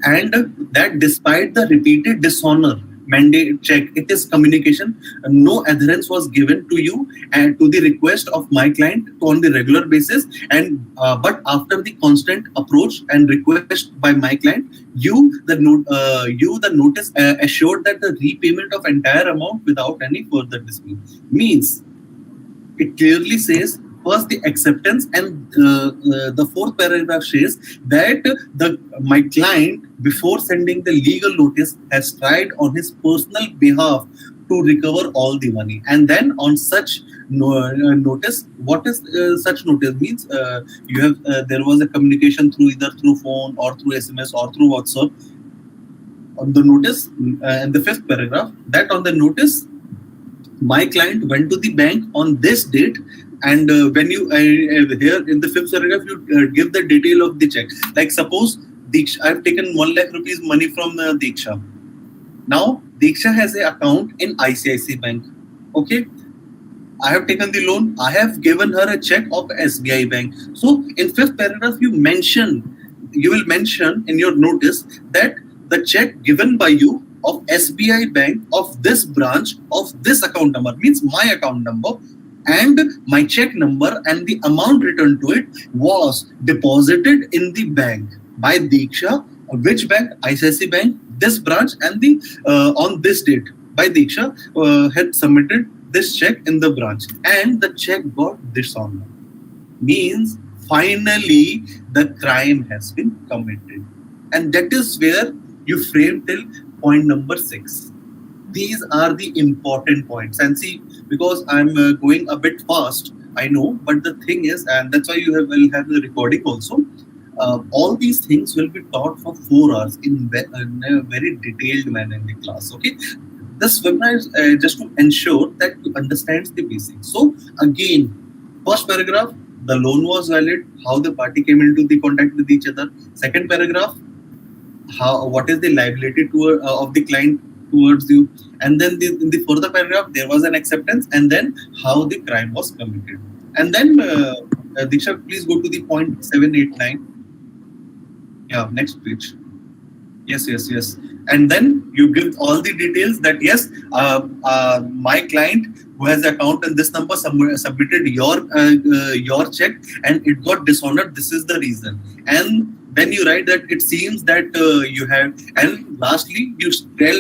B: And that despite the repeated dishonor, mandate check, it is communication, no adherence was given to you and to the request of my client on the regular basis, and but after the constant approach and request by my client, you the notice assured that the repayment of entire amount without any further dispute. Means it clearly says first the acceptance, and the fourth paragraph says that my client, before sending the legal notice, has tried on his personal behalf to recover all the money. And then on such notice, what is such notice? Means you have there was a communication through either through phone or through SMS or through WhatsApp. On the notice, and the fifth paragraph, that on the notice, my client went to the bank on this date, and when you here in the fifth paragraph you give the detail of the check. Like suppose Diksha, I have taken 1 lakh rupees money from Diksha. Now Diksha has an account in ICICI Bank. Okay, I have taken the loan. I have given her a check of SBI Bank. So in fifth paragraph you will mention in your notice that the check given by you of SBI Bank of this branch of this account number, means my account number and my check number and the amount returned to it was deposited in the bank by Diksha. Which bank? ICICI Bank, this branch, and the on this date by Diksha had submitted this check in the branch, and the check got dishonored. Means finally the crime has been committed, and that is where you frame till point number 6. These are the important points. And see, because I'm going a bit fast, I know, but the thing is, and that's why will have the recording also. All these things will be taught for 4 hours in a very detailed manner in the class. Okay, this webinar is just to ensure that you understand the basics. So again, first paragraph, the loan was valid, how the party came into the contact with each other. Second paragraph, how what is the liability of the client towards you, and then in the further paragraph there was an acceptance, and then how the crime was committed. And then Diksha, please go to the point 789. Yeah, next page. Yes. And then you give all the details that yes, my client who has account in this number submitted your check and it got dishonored. This is the reason. And then you write that it seems that you have. And lastly, you tell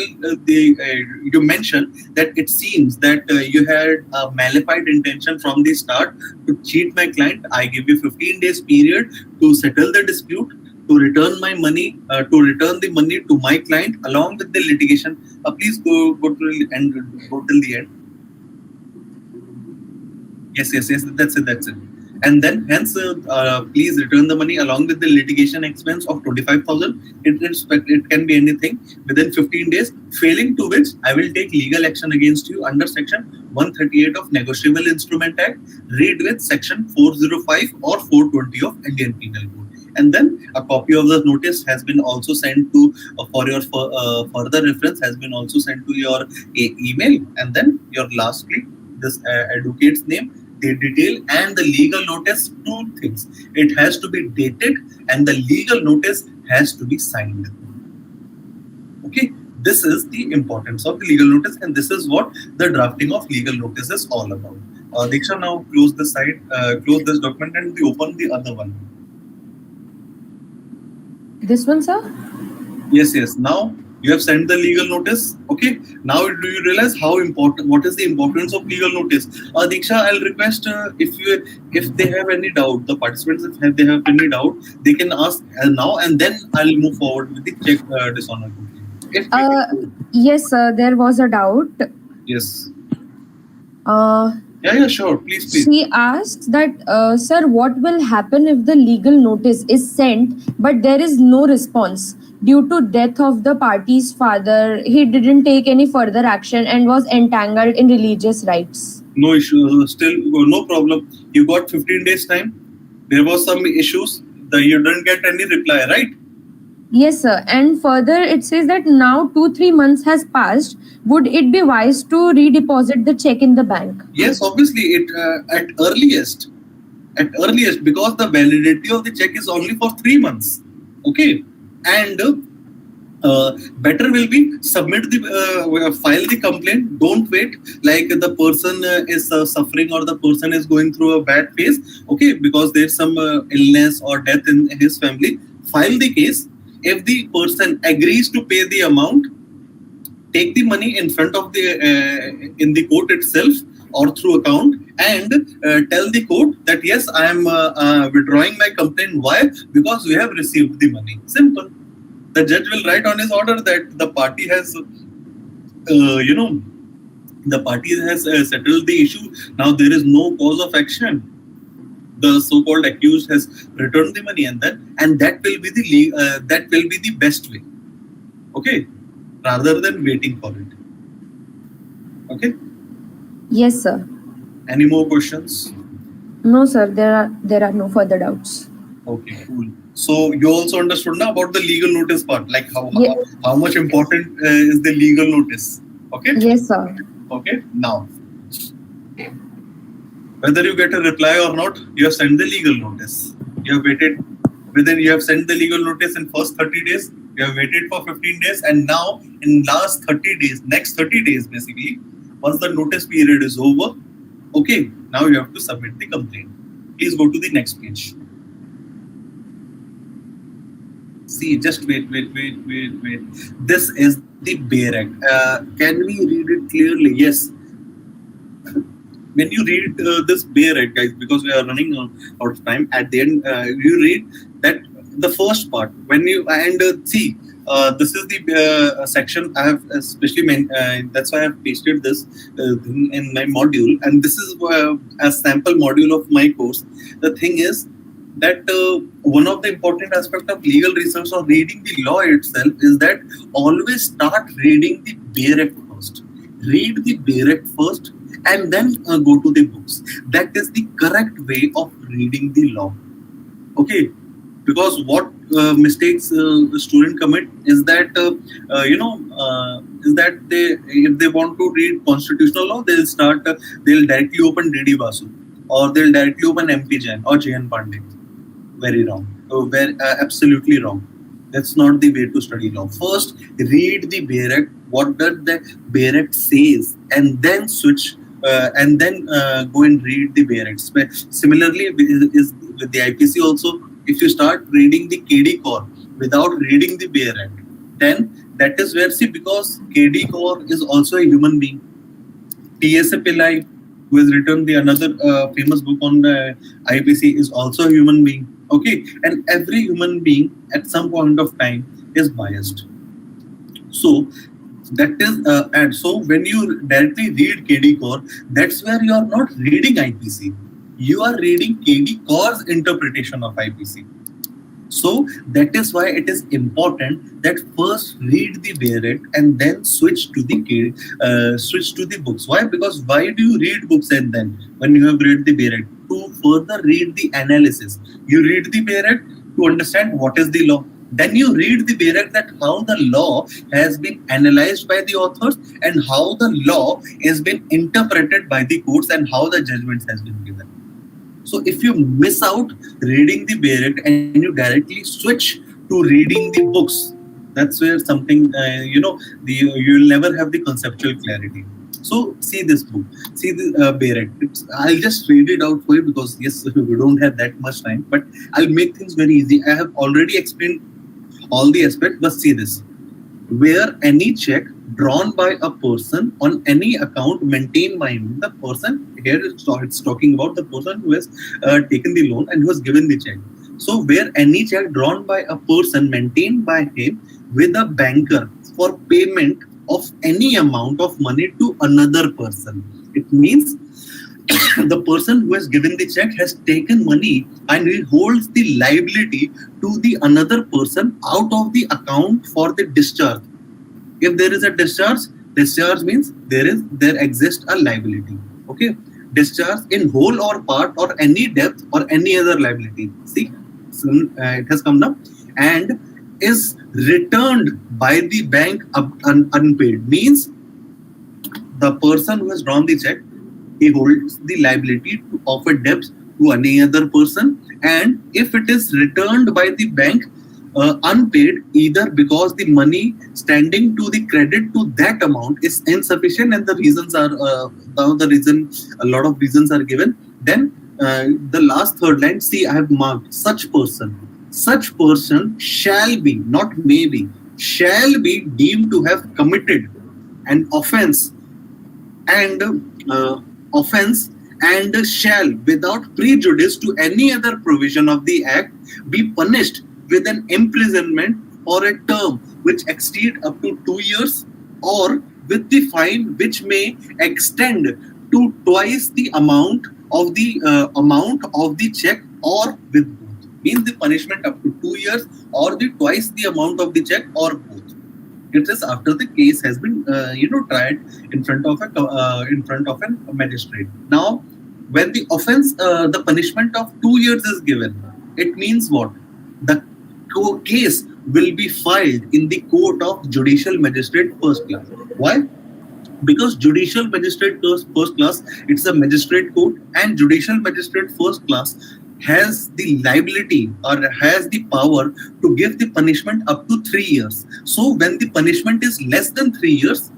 B: you mention that it seems that you had a malified intention from the start to cheat my client. I give you 15 days period to settle the dispute, to return my money, to return the money to my client along with the litigation. Please go to the end. Go till the end. Yes. That's it. And then, hence, please return the money along with the litigation expense of 25,000. It can be anything within 15 days. Failing to which, I will take legal action against you under Section 138 of Negotiable Instrument Act. Read with Section 405 or 420 of Indian Penal Code. And then a copy of the notice has been also sent to for your further reference has been also sent to your email. And then your lastly, this advocate's name, the detail, and the legal notice. Two things: it has to be dated, and the legal notice has to be signed. Okay, this is the importance of the legal notice, and this is what the drafting of legal notice is all about. Diksha, now close this side, close this document, and we open the other one.
A: This one, sir?
B: Yes. Now you have sent the legal notice. Okay. Now do you realize how important? What is the importance of legal notice? Diksha, I'll request if they have any doubt, the participants, if they have any doubt, they can ask now, and then I'll move forward with the check dishonor.
A: Yes, sir. There was a doubt.
B: Yes.
A: Uh,
B: Yeah, sure. Please.
A: She asks that, sir, what will happen if the legal notice is sent but there is no response due to death of the party's father? He didn't take any further action and was entangled in religious rites.
B: No issue. Still, no problem. You got 15 days time. There was some issues. You didn't get any reply, right?
A: Yes, sir. And further, it says that now 2-3 months has passed. Would it be wise to redeposit the check in the bank?
B: Yes, obviously, it at earliest, because the validity of the check is only for 3 months. Okay, and better will be submit the file the complaint. Don't wait like the person is suffering or the person is going through a bad phase. Okay, because there's some illness or death in his family. File the case. If the person agrees to pay the amount, take the money in front of the in the court itself or through account, and tell the court that yes, I am withdrawing my complaint. Why? Because we have received the money. Simple. The judge will write on his order that the party has, the party has settled the issue. Now there is no cause of action. The so-called accused has returned the money, and that will be the best way. Okay, rather than waiting for it. Okay.
A: Yes, sir.
B: Any more questions?
A: No, sir. There are no further doubts.
B: Okay, cool. So you also understood now about the legal notice part, like how much important is the legal notice. Okay.
A: Yes, sir.
B: Okay. Now, whether you get a reply or not, you have sent the legal notice. You have waited. You have sent the legal notice in first 30 days. You have waited for 15 days, and now in last 30 days, next 30 days basically, once the notice period is over, okay, now you have to submit the complaint. Please go to the next page. See, just wait. This is the Bear Act. Can we read it clearly? Yes. When you read this Bear Act, guys, because we are running out of time, at the end, you read that the first part, when you, see, This is the section I have especially that's why I have pasted this thing in my module, and this is a sample module of my course. The thing is that one of the important aspect of legal research or reading the law itself is that always start reading the bare act first. Read the bare act first and then go to the books. That is the correct way of reading the law. Okay, because what mistakes student commit is that is that they, if they want to read constitutional law, they'll directly open DD Basu, or they'll directly open MP Jain or JN Pandey. Very wrong. Absolutely wrong. That's not the way to study law. First, read the bare act. What does the bare act says, and then switch and then go and read the bare acts. Similarly, is with the IPC also. If you start reading the KD core without reading the bare act, then that is where, see, because KD core is also a human being. TSA Pillai, who has written the another famous book on the IPC, is also a human being. Okay, and every human being at some point of time is biased. So that is, and so when you directly read KD core, that's where you are not reading IPC. You are reading KD core's interpretation of IPC. So that is why it is important that first read the bare act and then switch to the books. Why? Because why do you read books and then when you have read the bare act? To further read the analysis. You read the bare act to understand what is the law. Then you read the bare act, that how the law has been analyzed by the authors and how the law has been interpreted by the courts and how the judgments has been given. So if you miss out reading the bare act and you directly switch to reading the books, that's where something you'll never have the conceptual clarity. So see this book, see the bare act. I'll just read it out for you because yes, we don't have that much time, but I'll make things very easy. I have already explained all the aspects, but see this. Where any check drawn by a person on any account maintained by him, the person here it's talking about the person who has taken the loan and who has given the check. So where any check drawn by a person maintained by him with a banker for payment of any amount of money to another person, it means the person who has given the check has taken money and he holds the liability to the another person out of the account for the discharge. If there is a discharge means there exists a liability. Okay, discharge in whole or part or any debt or any other liability. See, it has come now, and is returned by the bank unpaid, means the person who has drawn the check, he holds the liability to offer debts to any other person, and if it is returned by the bank unpaid, either because the money standing to the credit to that amount is insufficient, and the reasons are a lot of reasons are given, then the last third line, see, I have marked such person shall be, not maybe, shall be deemed to have committed an offense and shall, without prejudice to any other provision of the act, be punished with an imprisonment or a term which exceed up to 2 years, or with the fine which may extend to twice the amount of the check, or with both. Means the punishment up to 2 years or the twice the amount of the check, or both. It is after the case has been tried in front of a magistrate. Now, when the offense, the punishment of 2 years is given, it means what? The case will be filed in the court of judicial magistrate first class. Why? Because judicial magistrate first class, it's a magistrate court, and judicial magistrate first class has the liability or has the power to give the punishment up to 3 years. So when the punishment is less than 3 years,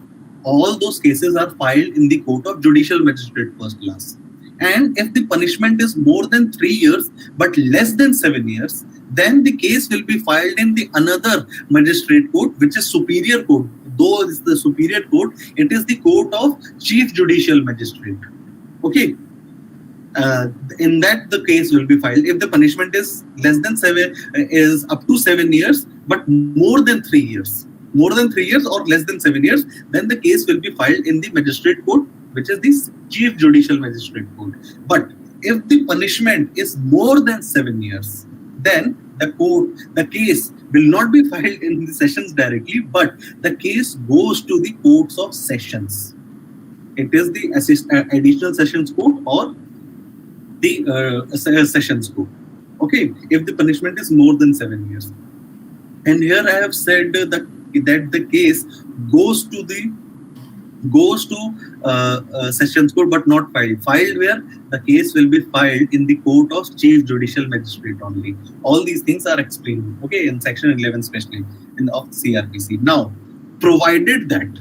B: all those cases are filed in the court of judicial magistrate first class. And if the punishment is more than 3 years but less than 7 years, then the case will be filed in the another magistrate court, which is superior court. Though it's the superior court, it is the court of chief judicial magistrate. Okay. uh, in that the case will be filed. If the punishment is less than is up to 7 years, but more than 3 years, or less than 7 years, then the case will be filed in the magistrate court, which is the chief judicial magistrate court. But if the punishment is more than 7 years, then the case will not be filed in the sessions directly, but the case goes to the courts of sessions. It is the additional sessions court or the sessions court. Okay, if the punishment is more than 7 years, and here I have said that the case goes to sessions court, but not filed. Filed where? The case will be filed in the court of chief judicial magistrate only. All these things are explained, okay, in section 11, especially of CRPC. Now, provided that,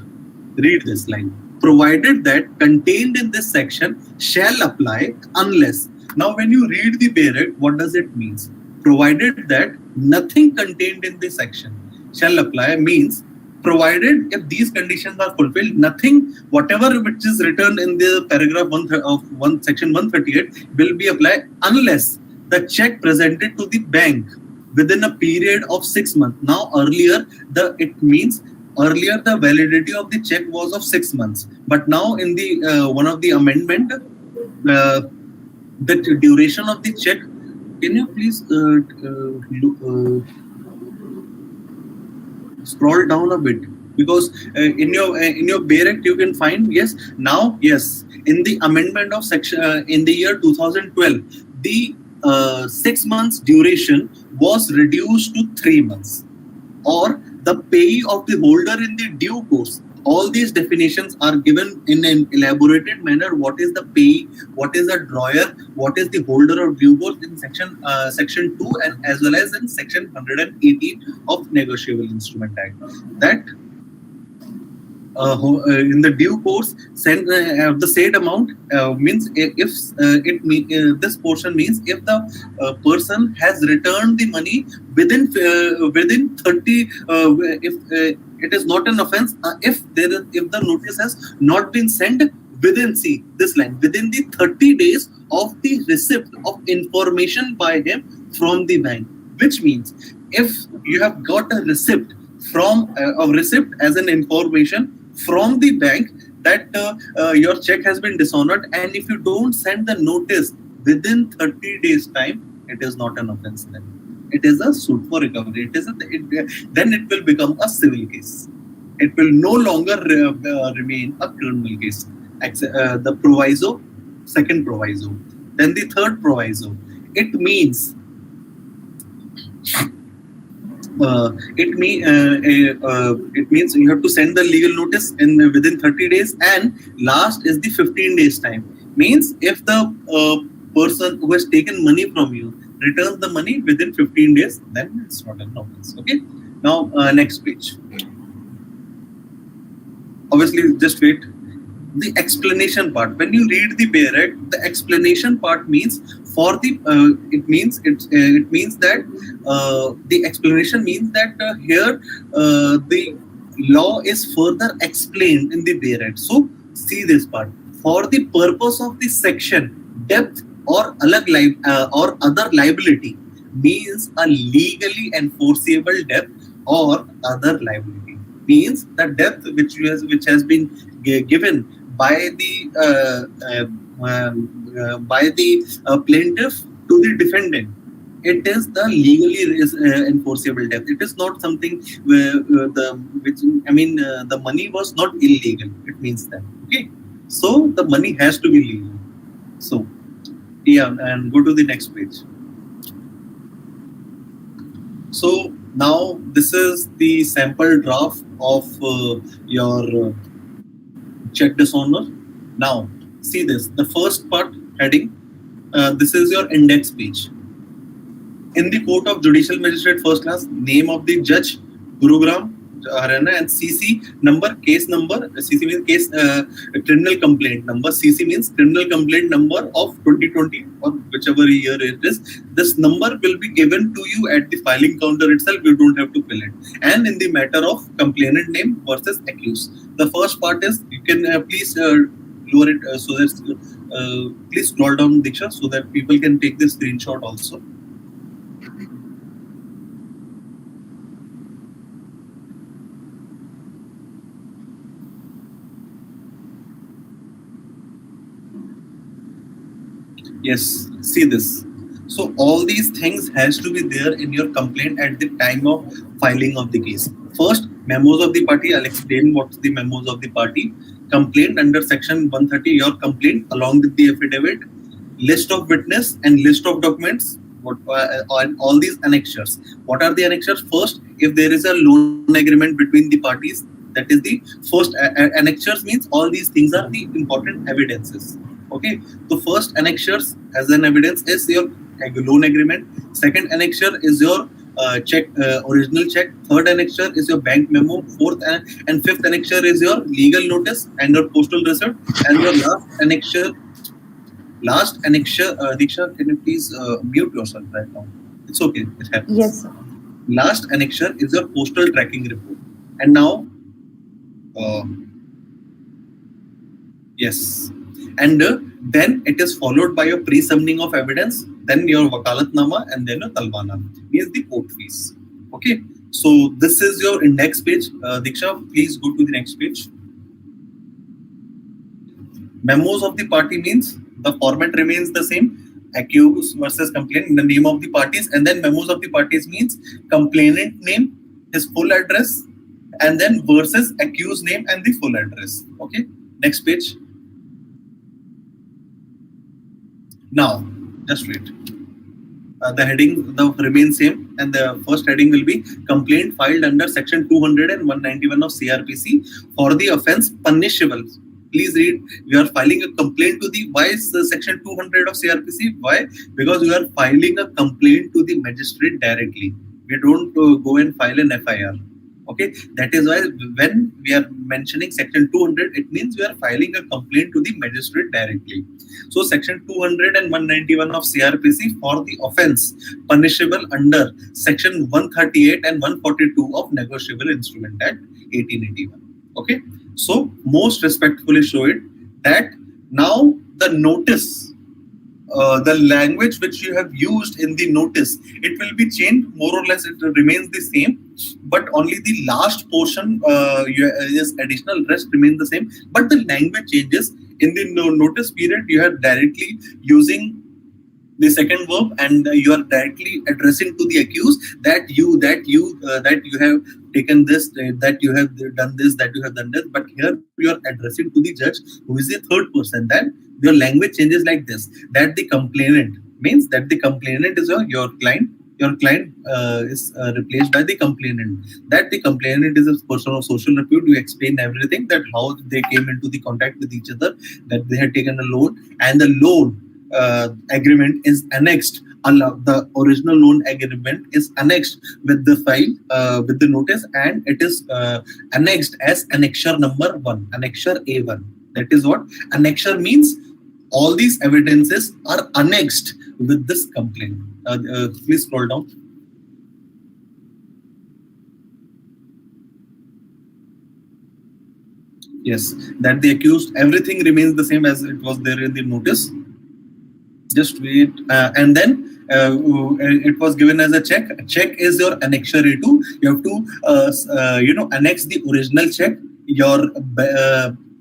B: read this line, provided that contained in this section shall apply unless. Now, when you read the Beret, what does it mean? Provided that nothing contained in this section shall apply means provided if these conditions are fulfilled, nothing, whatever which is written in the paragraph section 138 will be applied unless the check presented to the bank within a period of 6 months. Now earlier the validity of the check was of 6 months, but now in the one of the amendment, the duration of the check. Can you please scroll down a bit, because in your Beret you can find, yes, in the amendment of section in the year 2012, the 6 months duration was reduced to 3 months, or the payee of the holder in the due course. All these definitions are given in an elaborated manner. What is the payee? What is a drawer? What is the holder of due course in section 2, and as well as in section 118 of Negotiable Instrument Act. That in the due course, the said amount means if this portion means if the person has returned the money within 30, if it is not an offence if the notice has not been sent within, see this line, within the 30 days of the receipt of information by him from the bank, which means if you have got a receipt as an information from the bank that your check has been dishonored, and if you don't send the notice within 30 days time, it is not an offence then. It is a suit for recovery. Then it will become a civil case. It will no longer remain a criminal case. The proviso, second proviso. Then the third proviso. It means you have to send the legal notice within 30 days, and last is the 15 days time. Means if the person who has taken money from you returns the money within 15 days, then it's not an offence. Okay. Now next page. Obviously, just wait. The explanation part. When you read the Beret, the explanation part means for the it means that the explanation means that here the law is further explained in the Beret. So see this part. For the purpose of the section, debt or other liability means a legally enforceable debt or other liability. Means the debt which has been given by the plaintiff to the defendant. It is the legally enforceable debt. It is not something the money was not illegal. It means that. Okay, so the money has to be legal. So yeah, and go to the next page. So now this is the sample draft of your check dishonor. Now see this, the first part heading, this is your index page. In the Court of Judicial Magistrate First Class, name of the judge, Gurugram, Haryana, and CC number, case number. CC means case criminal complaint number. CC means criminal complaint number of 2020 or whichever year it is. This number will be given to you at the filing counter itself. You don't have to fill it. And in the matter of complainant name versus accused. The first part is, you can please lower it so that please scroll down, Diksha, so that people can take the screenshot also. Yes, see this. So all these things has to be there in your complaint at the time of filing of the case. First, memos of the party. I'll explain what's the memos of the party. Complaint under section 130. Your complaint along with the affidavit, list of witness and list of documents. What on all these annexures? What are the annexures? First, if there is a loan agreement between the parties, that is the first annexures means all these things are the important evidences. Okay, the first annexures as an evidence is your loan agreement. Second annexure is your check, original check. Third annexure is your bank memo. Fourth and fifth annexure is your legal notice and your postal receipt. And your last annexure, Diksha, can you please mute yourself right now? It's okay, it happens.
A: Yes, sir.
B: Last annexure is your postal tracking report. And now, uh, yes. And then it is followed by your pre-summoning of evidence, then your wakalatnama, and then your talbana, means the court fees. Okay. So this is your index page. Diksha, please go to the next page. Memos of the party means the format remains the same. Accused versus complainant in the name of the parties, and then memos of the parties means complainant name, his full address, and then versus accused name and the full address. Okay. Next page. Now, just wait. The heading remains same, and the first heading will be complaint filed under section 200 and 191 of CRPC for the offence punishable. Please read. You are filing a complaint to the, why is the section 200 of CRPC? Why? Because you are filing a complaint to the magistrate directly. We don't go and file an FIR. Okay, that is why when we are mentioning section 200, it means we are filing a complaint to the magistrate directly. So section 200 and 191 of CRPC for the offence punishable under section 138 and 142 of Negotiable Instrument Act 1881. Okay, so most respectfully show it that now the notice, the language which you have used in the notice, it will be changed more or less. It remains the same, but only the last portion is additional. Rest remains the same, but the language changes. In the notice period, you are directly using the second verb, and you are directly addressing to the accused that you have taken this, that you have done this, that you have done this. But here you are addressing to the judge, who is the third person. Then your language changes like this: that the complainant means that the complainant is your client. Your client is replaced by the complainant. That the complainant is a person of social repute. You explain everything, that how they came into the contact with each other, that they had taken a loan, and the loan agreement is annexed. The original loan agreement is annexed with the file, with the notice, and it is annexed as annexure number 1, annexure A1. That is what annexure means. All these evidences are annexed with this complaint. Please scroll down. Yes, that the accused, everything remains the same as it was there in the notice. Just wait, and then it was given as a check. Check is your annexure A2. You have to annex the original check. Your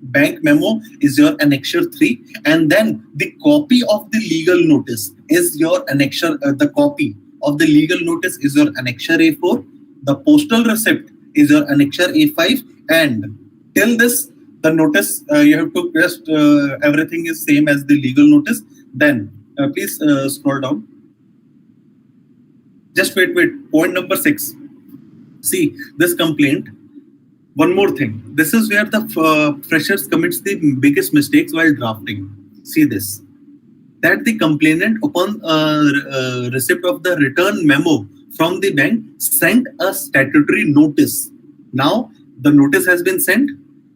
B: bank memo is your annexure 3, and then the copy of the legal notice is your annexure. The copy of the legal notice is your annexure A4. The postal receipt is your annexure A5, and till this the notice you have to just everything is same as the legal notice. Then please scroll down. Just wait. Point number 6. See this complaint. One more thing. This is where the freshers commits the biggest mistakes while drafting. See this. That the complainant, upon receipt of the return memo from the bank, sent a statutory notice. Now the notice has been sent.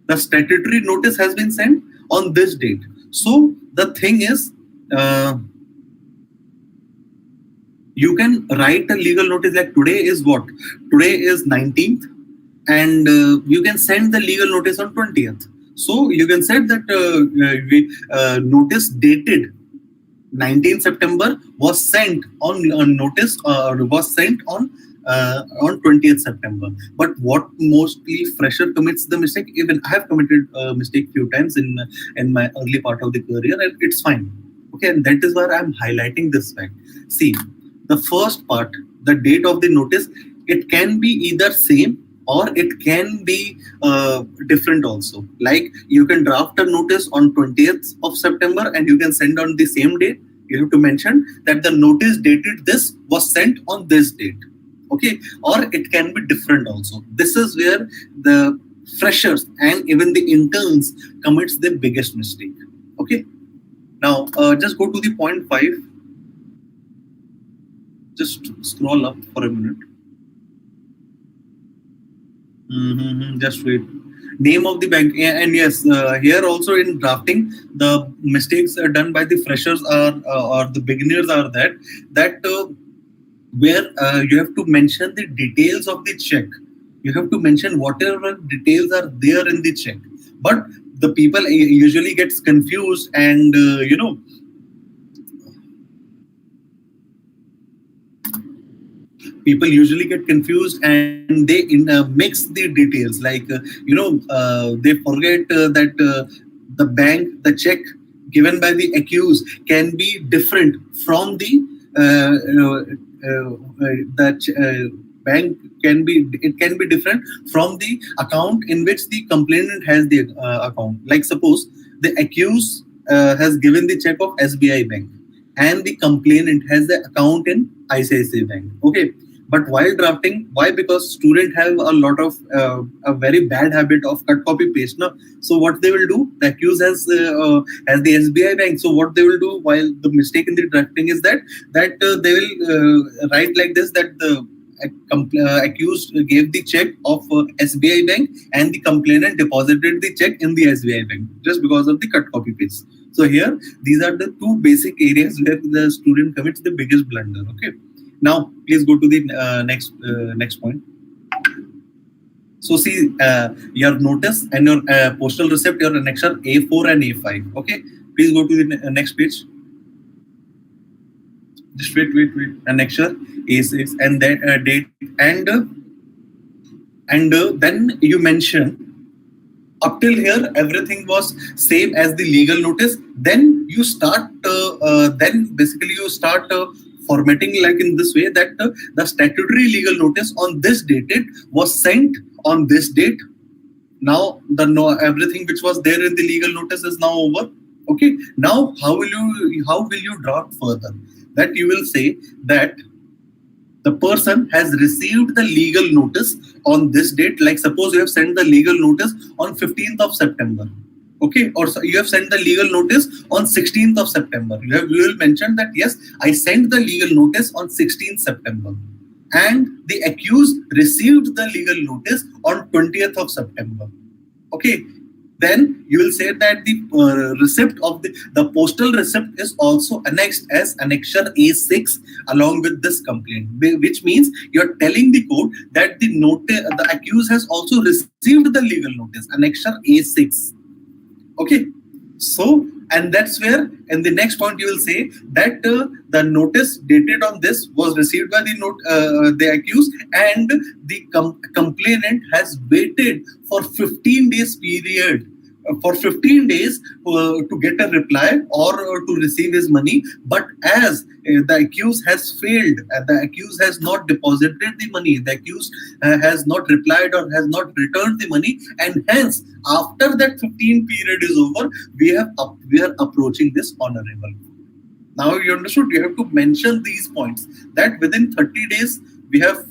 B: The statutory notice has been sent on this date. So the thing is, you can write a legal notice like today is what? Today is 19th, and you can send the legal notice on 20th. So you can say that notice dated 19 September was sent on notice was sent on 20th September. But what mostly fresher commits the mistake, even I have committed a mistake few times in my early part of the career, and it's fine. Okay, and that is where I'm highlighting this fact. See, the first part, the date of the notice, it can be either same or it can be different also. Like you can draft a notice on 20th of September and you can send on the same date. You have to mention that the notice dated this was sent on this date. Okay, or it can be different also. This is where the freshers and even the interns commits the biggest mistake. Okay, now just go to the point 5. Just scroll up for a minute. Just wait. Name of the bank, and yes, here also in drafting, the mistakes are done by the freshers or the beginners are that where you have to mention the details of the check. You have to mention whatever details are there in the check. But the people usually gets confused, and people usually get confused and they mix the details, like they forget that the bank, the check given by the accused can be different from the bank can be, it can be different from the account in which the complainant has the account. Like suppose the accused has given the check of SBI bank and the complainant has the account in ICICI bank. Okay, but while drafting, why? Because students have a lot of a very bad habit of cut copy paste. No? So what they will do, the accused has the SBI bank. So what they will do, while the mistake in the drafting is that they will write like this, that the accused gave the check of SBI bank and the complainant deposited the check in the SBI bank just because of the cut copy paste. So here, these are the two basic areas where the student commits the biggest blunder. Okay. Now, please go to the next point. So see, your notice and your postal receipt, your annexure A4 and A5. Okay. Please go to the next page. Just wait. Annexure A6 and then date and then you mention. Up till here, everything was same as the legal notice. Then you start. Then basically you start formatting like in this way, that the statutory legal notice on this dated was sent on this date. Now everything which was there in the legal notice is now over. Okay. Now how will you draft further? That you will say that the person has received the legal notice on this date. Like suppose you have sent the legal notice on 15th of September. Okay, or so you have sent the legal notice on 16th of September. You will mention that yes, I sent the legal notice on 16th September, and the accused received the legal notice on 20th of September. Okay, then you will say that the receipt of the postal receipt is also annexed as annexure A6 along with this complaint, which means you're telling the court that the accused has also received the legal notice, annexure A6. Okay, so and that's where in the next point you will say that the notice dated on this was received by the accused, and the complainant has waited for 15 days period for 15 days to get a reply or to receive his money. But as the accused has failed, the accused has not deposited the money, the accused has not replied or has not returned the money, and hence after that 15 period is over, we are approaching this honorable. Now you understood, you have to mention these points, that within 30 days we have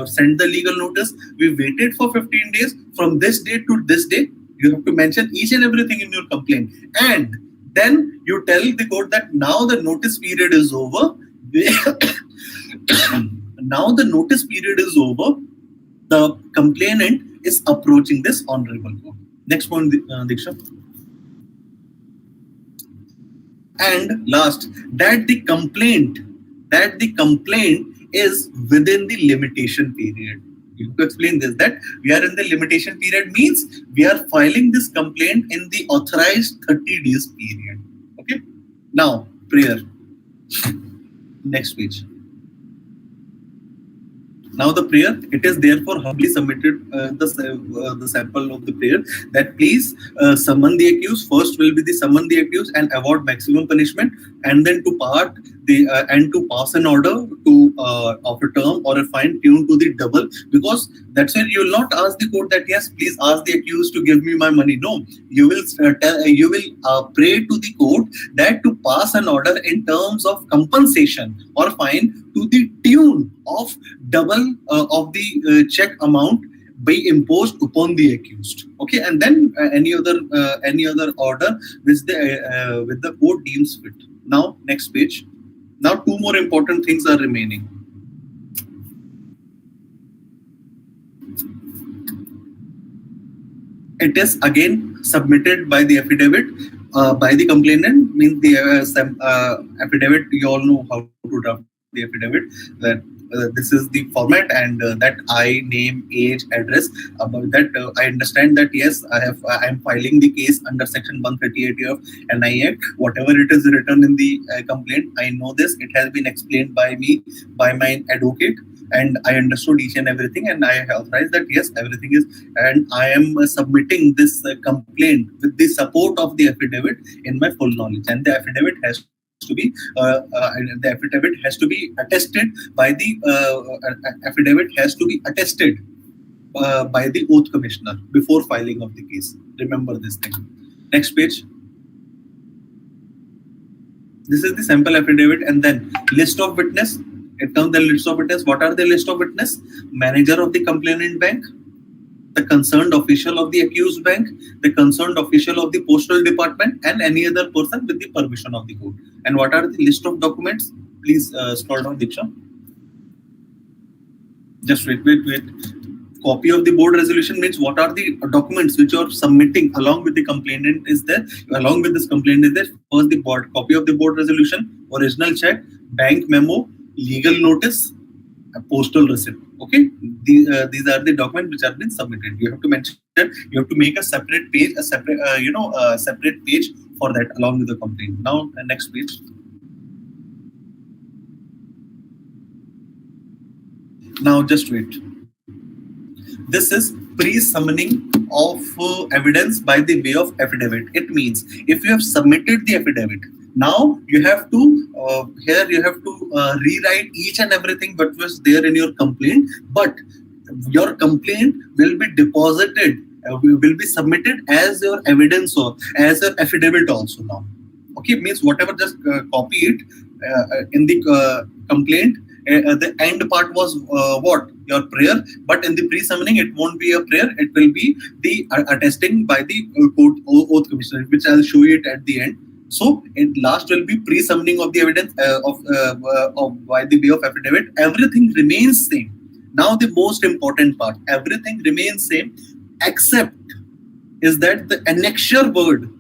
B: sent the legal notice, we waited for 15 days from this date to this day. You have to mention each and everything in your complaint, and then you tell the court that now the notice period is over. Now the notice period is over. The complainant is approaching this honorable court. Next point, Diksha. And last, that the complaint is within the limitation period. You have to explain this, that we are in the limitation period means we are filing this complaint in the authorized 30 days period. Okay. Now, prayer. Next page. Now the prayer, it is therefore humbly submitted the sample of the prayer that please summon the accused. First will be the summon the accused and award maximum punishment, and then to part the and to pass an order to of a term or a fine tuned to the double, because that's where you will not ask the court that yes, please ask the accused to give me my money. No, you will pray to the court that to pass an order in terms of compensation or fine to the tune of double of the check amount be imposed upon the accused. Okay, and then any other order which the with the court deems fit. Now next page. Now two more important things are remaining. It is again submitted by the affidavit by the complainant. Means the affidavit. You all know how to draft the affidavit. That this is the format, and that I, name, age, address. About that, I understand that yes, I am filing the case under section 138 of NI Act. Whatever it is written in the complaint, I know this. It has been explained by me by my advocate, and I understood each and everything, and I authorized that yes, everything is, and I am submitting this complaint with the support of the affidavit in my full knowledge, and the affidavit has to be attested by the affidavit has to be attested by the oath commissioner before filing of the case. Remember this thing. Next page. This is the sample affidavit, and then list of witness. It comes the list of witness. What are the list of witness? Manager of the complainant bank, the concerned official of the accused bank, the concerned official of the postal department, and any other person with the permission of the court. And what are the list of documents? Please scroll down, Diksha. Just wait. Copy of the board resolution means what are the documents which you are submitting along with the complainant is there. Along with this complaint is there. First, the board copy of the board resolution, original check, bank memo, legal notice, a postal receipt. Okay, these are the documents which have been submitted. You have to mention. You have to make a separate page, a separate page for that along with the complaint. Now, next page. Now, just wait. This is pre-summoning of evidence by the way of affidavit. It means if you have submitted the affidavit, now you have to rewrite each and everything that was there in your complaint, but your complaint will be deposited, will be submitted as your evidence or as an affidavit also now. Okay, means whatever, just copy it in the complaint. The end part was what? Your prayer, but in the pre-summoning it won't be a prayer, it will be the attesting by the court oath commissioner, which I'll show you it at the end. So in last will be pre-summoning of the evidence of by the way of affidavit. Everything remains same. Now the most important part, everything remains same except is that the annexure word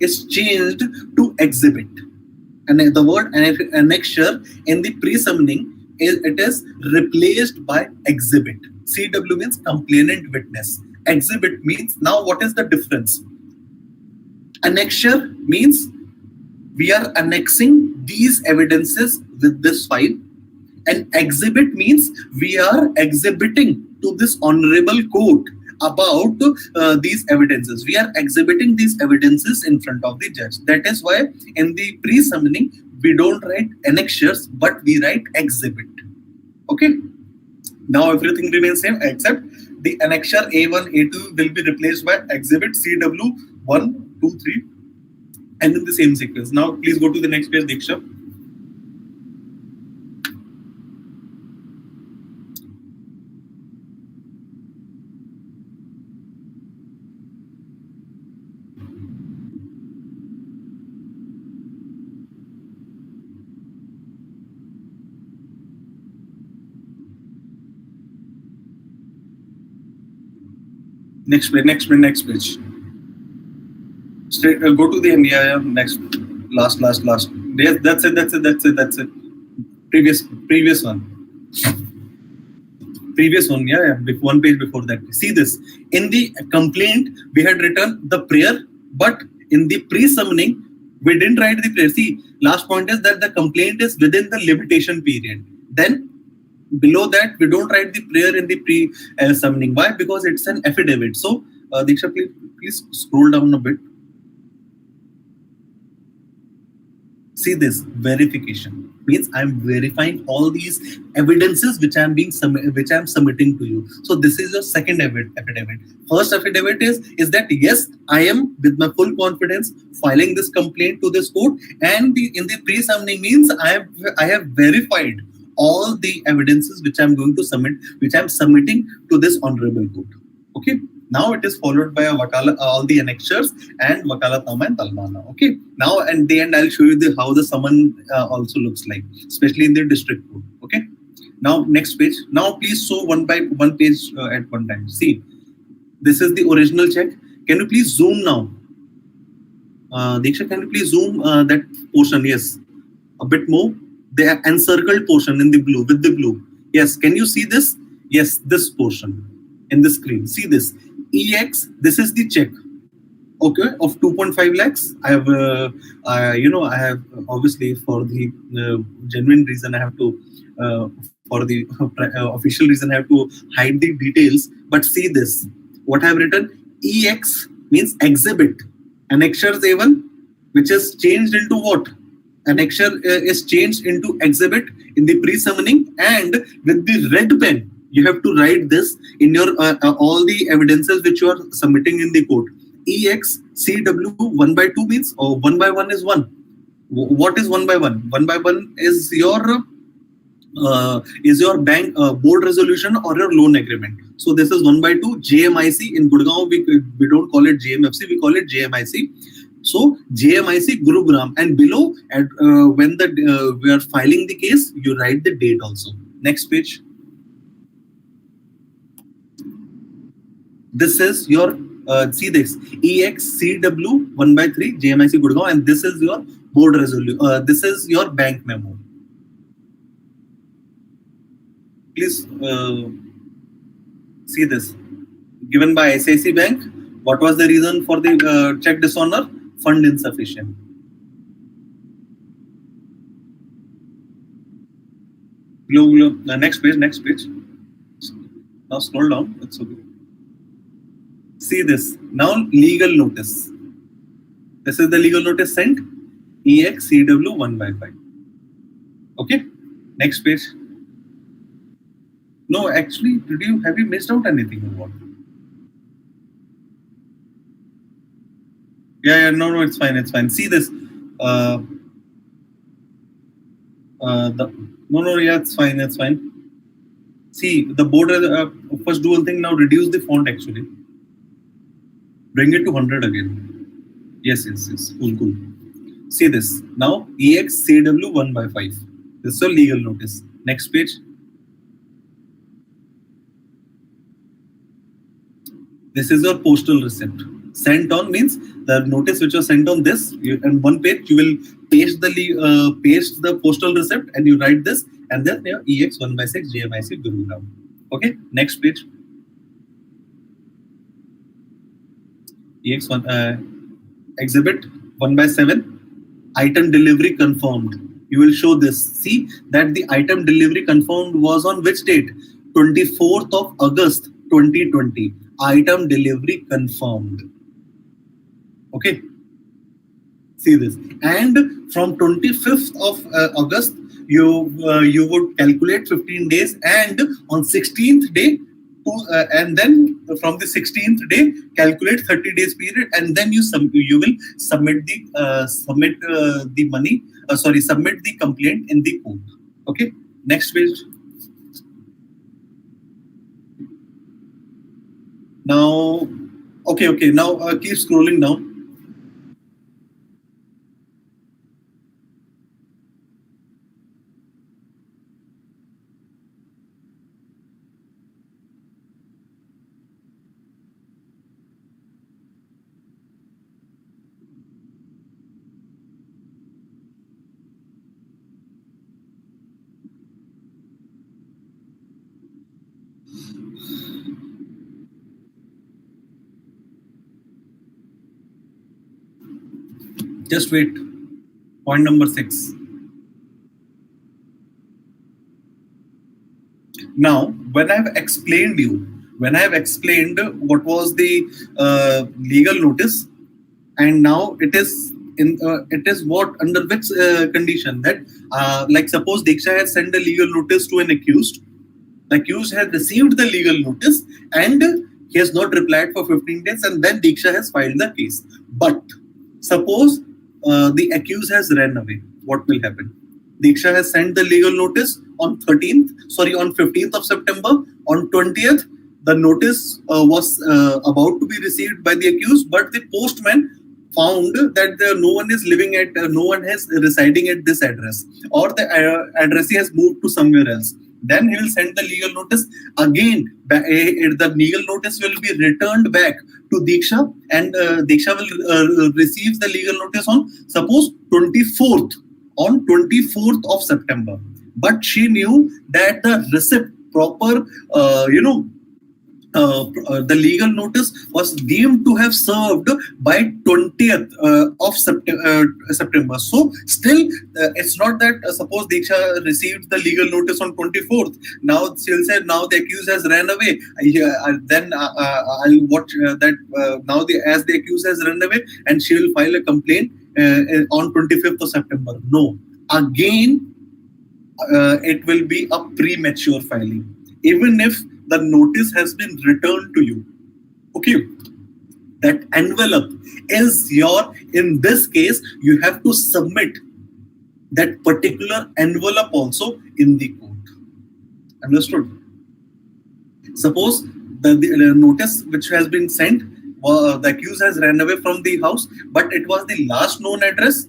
B: is changed to exhibit. And the word annexure in the pre-summoning it is replaced by exhibit. CW means complainant witness. Exhibit means, now what is the difference? Annexure means we are annexing these evidences with this file, and exhibit means we are exhibiting to this honorable court about these evidences. We are exhibiting these evidences in front of the judge. That is why in the pre-summoning we don't write annexures, but we write exhibit. Okay. Now everything remains same except the annexure A1, A2 will be replaced by exhibit CW 1, 2, 3, and in the same sequence. Now please go to the next page, Diksha. Next page. Straight, go to the end. Yeah, next, last. Yes, that's it. Previous one. Previous one, yeah, yeah, one page before that. See this. In the complaint, we had written the prayer, but in the pre-summoning, we didn't write the prayer. See, last point is that the complaint is within the limitation period. Then below that, we don't write the prayer in the pre-summoning. Why? Because it's an affidavit. So, Diksha, please scroll down a bit. See this verification means I'm verifying all these evidences which which I'm submitting to you. So this is your second affidavit. First affidavit is that yes, I am with my full confidence filing this complaint to this court, and in the pre-summoning means I have verified all the evidences which I'm going to submit, which I'm submitting to this honorable court. Okay. Now it is followed by a wakala, all the annexures and wakalatnama and talnama. Okay. Now at the end, I'll show you how the summon also looks like, especially in the district court. Okay. Now next page. Now please show one by one page at one time. See, this is the original check. Can you please zoom now? Diksha, can you please zoom that portion? Yes, a bit more. The encircled portion in the blue with the blue. Yes. Can you see this? Yes, this portion in the screen. See this. EX, this is the check, okay, of 2.5 lakhs. I have, I have obviously for the genuine reason, I have to, for the official reason, I have to hide the details. But see this, what I have written, EX means exhibit, annexure A1, which is changed into what? Annexure is changed into exhibit in the pre-summoning, and with the red pen, you have to write this in your all the evidences which you are submitting in the court. EXCW 1 by 2 means, or 1 by 1 is 1. What is 1 by 1? 1 by 1 is your bank board resolution or your loan agreement. So this is 1 by 2. JMIC in Gurgaon, we don't call it JMFC, we call it JMIC. So JMIC Gurugram, and below when we are filing the case, you write the date also. Next page. This is your see this EXCW 1 by 3 JMIC Gurgaon, and this is your board resolution. This is your bank memo. Please see this. Given by ICICI Bank. What was the reason for the check dishonor? Fund insufficient. Next page. Now scroll down. It's okay. See this. Now legal notice. This is the legal notice sent. EXCW 1 by 5. Okay. Next page. No, actually, have you missed out anything or what? Yeah, no, it's fine. See this. Yeah, it's fine. See, the board first do one thing now, reduce the font actually. Bring it to 100 again. Yes, cool. See this. Now, EXCW 1 by 5. This is a legal notice. Next page. This is your postal receipt. Sent on means the notice which was sent on this, and one page you will paste the postal receipt and you write this, and then your EX 1 by 6 JMIC Gurugram. Okay, next page. EX1 exhibit 1 by 7 item delivery confirmed. You will show this. See that the item delivery confirmed was on which date? 24th of August 2020. Item delivery confirmed. Okay. See this. And from 25th of August, you would calculate 15 days, and on 16th day, and then from the 16th day, calculate 30 days period, and then you will submit the money. Submit the complaint in the court. Okay. Next page. Now, okay. Now keep scrolling down. Just wait. Point number 6. Now, when I have explained what was the legal notice, and now it is what under which condition that like suppose Diksha has sent a legal notice to an accused. The accused has received the legal notice and he has not replied for 15 days, and then Diksha has filed the case. But suppose the accused has run away. What will happen? Diksha has sent the legal notice on 15th of September. On 20th, the notice was about to be received by the accused, but the postman found that no one is living at, no one is residing at this address, or the addressee has moved to somewhere else. Then he will send the legal notice again. The legal notice will be returned back to Diksha, and Diksha will receive the legal notice on suppose 24th of September. But she knew that the receipt proper, the legal notice was deemed to have served by 20th of September. So still, it's not that suppose Diksha received the legal notice on 24th. Now she'll say now the accused has ran away. Then I'll watch that now as the accused has run away, and she will file a complaint on 25th of September. No, again, it will be a premature filing, even if the notice has been returned to you. Okay, that envelope is in this case, you have to submit that particular envelope also in the court. Understood? Suppose the notice which has been sent, the accused has ran away from the house, but it was the last known address.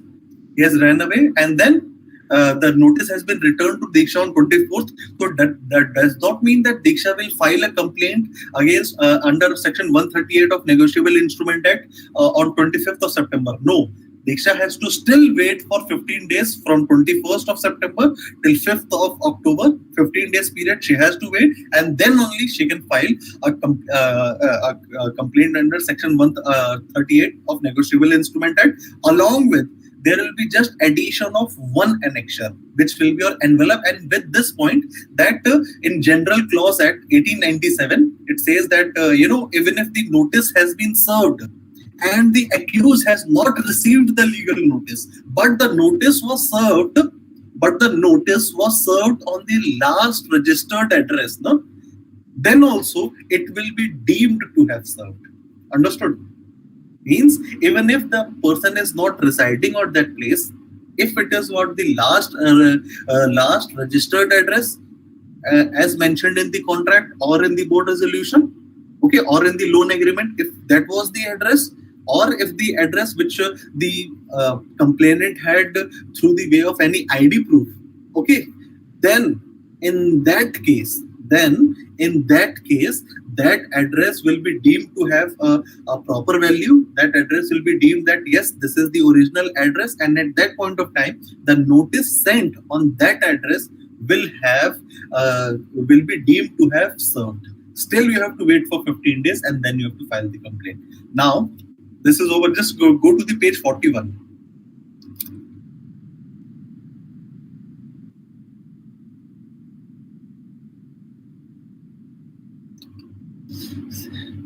B: He has ran away, and then the notice has been returned to Diksha on 24th. So that does not mean that Diksha will file a complaint against under Section 138 of Negotiable Instrument Act on 25th of September. No, Diksha has to still wait for 15 days from 21st of September till 5th of October. 15 days period she has to wait, and then only she can file a complaint under Section 138 of Negotiable Instrument Act. Along with, there will be just addition of one annexure, which will be your envelope. And with this point, that in General Clause Act 1897, it says that even if the notice has been served and the accused has not received the legal notice, but the notice was served, on the last registered address, no? Then also it will be deemed to have served. Understood? Means even if the person is not residing at that place, if it is what the last registered address as mentioned in the contract or in the board resolution, okay, or in the loan agreement, if that was the address, or if the address which the complainant had through the way of any ID proof, okay, then in that case, that address will be deemed to have a proper value. That address will be deemed that yes, this is the original address, and at that point of time, the notice sent on that address will be deemed to have served. Still, you have to wait for 15 days, and then you have to file the complaint. Now, this is over. Just go to the page 41.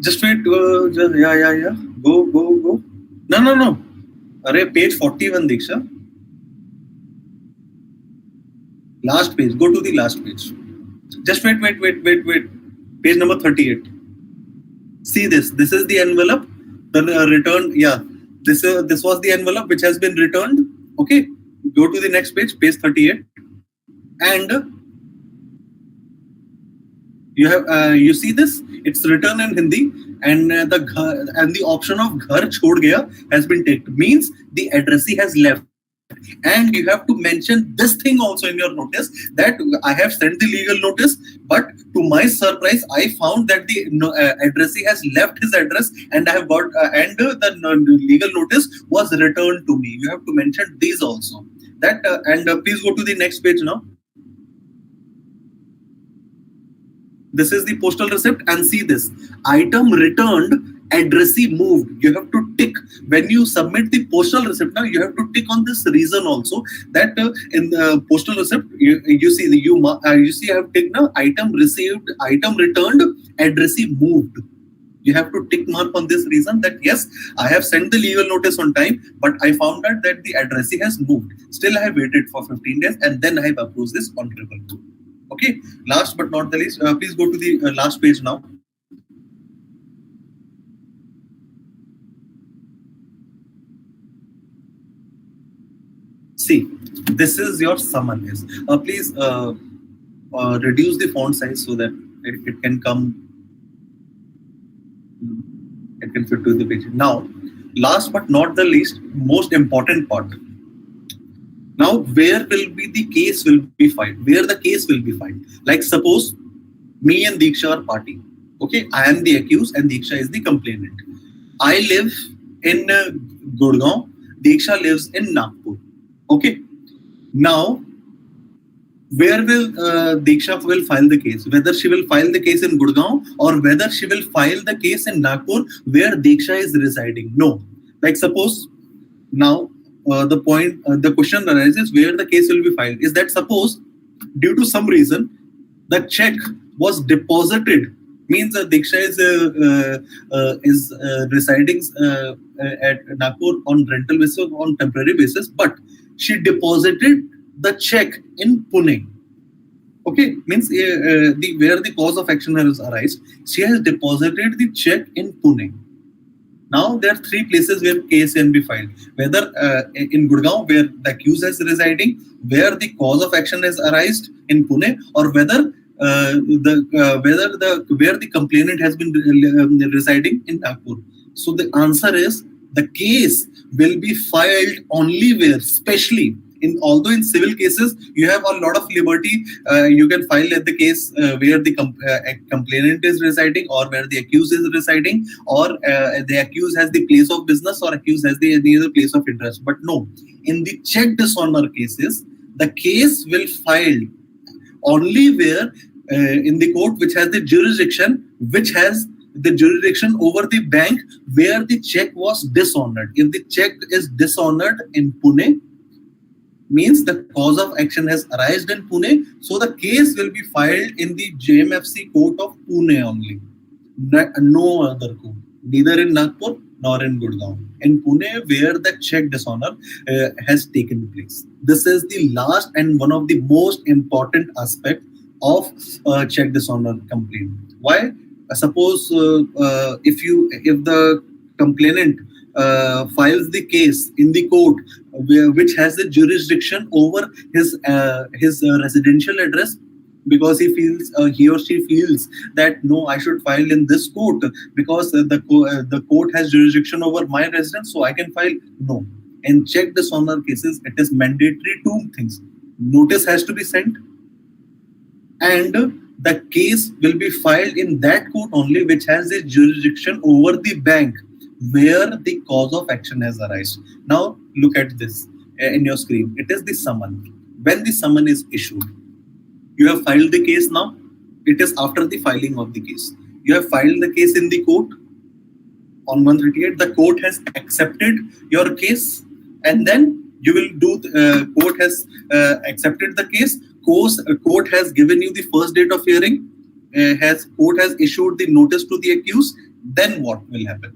B: Just wait. Yeah. Go. No. Array, page 41, Diksha. Last page. Go to the last page. Just wait. Page number 38. See this. This is the envelope. The return. Yeah. This was the envelope which has been returned. Okay. Go to the next page. Page 38. And you see this? It's written in Hindi, and the option of ghar chhod gaya has been taken. Means the addressee has left. And you have to mention this thing also in your notice, that I have sent the legal notice, but to my surprise, I found that the addressee has left his address, and I have got and the legal notice was returned to me. You have to mention these also. That please go to the next page now. This is the postal receipt, and see this item returned addressee moved. You have to tick when you submit the postal receipt. Now you have to tick on this reason also, that in the postal receipt you see you see I have ticked now, item received, item returned, addressee moved. You have to tick mark on this reason that yes, I have sent the legal notice on time, but I found out that the addressee has moved. Still, I have waited for 15 days and then I have approached this on triple two. Okay. Last but not the least, please go to the last page now. See, this is your summon is. Please reduce the font size so that it can come. It can fit to the page. Now, last but not the least, most important part. Now, where will be the case will be filed? Where the case will be filed? Like suppose me and Diksha are party. Okay, I am the accused and Diksha is the complainant. I live in Gurgaon. Diksha lives in Nagpur. Okay. Now, where will Diksha will file the case? Whether she will file the case in Gurgaon or whether she will file the case in Nagpur where Diksha is residing? No. Like suppose now the question arises where the case will be filed. Is that suppose due to some reason the check was deposited, means Diksha is residing at Nagpur on rental basis, on temporary basis, but she deposited the check in Pune. Okay, means where the cause of action has arisen, she has deposited the check in Pune. Now there are three places where case can be filed. Whether in Gurgaon, where the accused is residing, where the cause of action has arisen in Pune, or whether where the complainant has been residing in Nagpur. So the answer is the case will be filed only where, especially although in civil cases you have a lot of liberty, you can file at the case where the complainant is residing or where the accused is residing, or the accused has the place of business or accused has the other place of interest. But no, in the check dishonor cases, the case will file only where in the court which has the jurisdiction over the bank where the check was dishonored. If the check is dishonored in Pune, means the cause of action has arisen in Pune, so the case will be filed in the JMFC court of Pune only, no other court, neither in Nagpur nor in Gurgaon. In Pune, where the check dishonor has taken place. This is the last and one of the most important aspect of check dishonor complaint. Why? Suppose if the complainant files the case in the court which has the jurisdiction over his residential address, because he or she feels that no, I should file in this court because the court has jurisdiction over my residence, so I can file. No. In check dishonor cases, it is mandatory two things. Notice has to be sent, and the case will be filed in that court only which has the jurisdiction over the bank where the cause of action has arisen. Now look at this in your screen. It is the summon. When the summon is issued, you have filed the case now. It is after the filing of the case. You have filed the case in the court on 138. The court has accepted your case, and then you will do. Court has accepted the case. Court has given you the first date of hearing. Court has issued the notice to the accused. Then what will happen?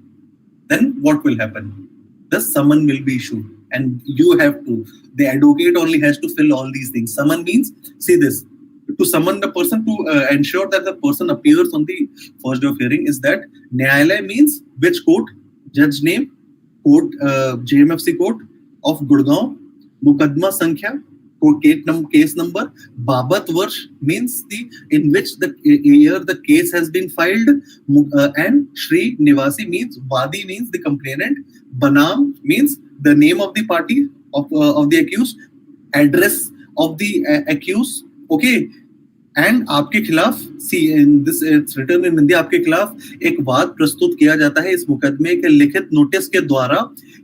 B: The summon will be issued, and you have to. The advocate only has to fill all these things. Summon means, see this, to summon the person, to ensure that the person appears on the first day of hearing, is that Nyayalaya means which court, judge name, court, JMFC court of Gurgaon, Mukadma Sankhya, case number, Babat Varsh means in which the year the case has been filed, and Shri Nivasi means, Vadi means the complainant, Banam means the name of the party of the accused, address of the accused. Okay, and आपके खिलाफ see in this it's written in Hindi, आपके खिलाफ एक वाद प्रस्तुत किया जाता है इस मुकदमे के लिखित नोटिस के द्वारा।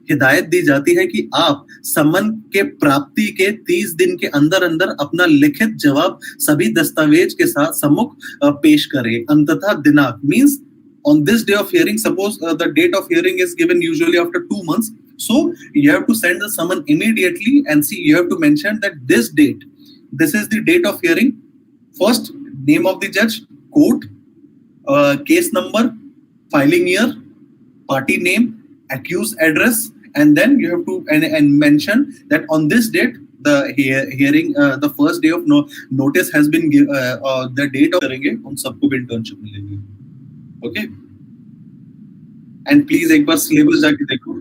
B: हिदायत दी जाती है कि आप समन के प्राप्ति के 30 दिन के अंदर अंदर अपना लिखित जवाब सभी दस्तावेज के साथ सम्मुख पेश करें। अंततः दिनांक means on this day of hearing, suppose the date of hearing is given usually after 2 months. So you have to send the summon immediately, and see, you have to mention that this date, this is the date of hearing. First, name of the judge, court, case number, filing year, party name, accused address, and then you have to and mention that on this date the hearing, the first day of notice has been given, the date of hearing उन सबको भी internship मिलेगी. Okay, and please एक बार syllabus जाके देखो.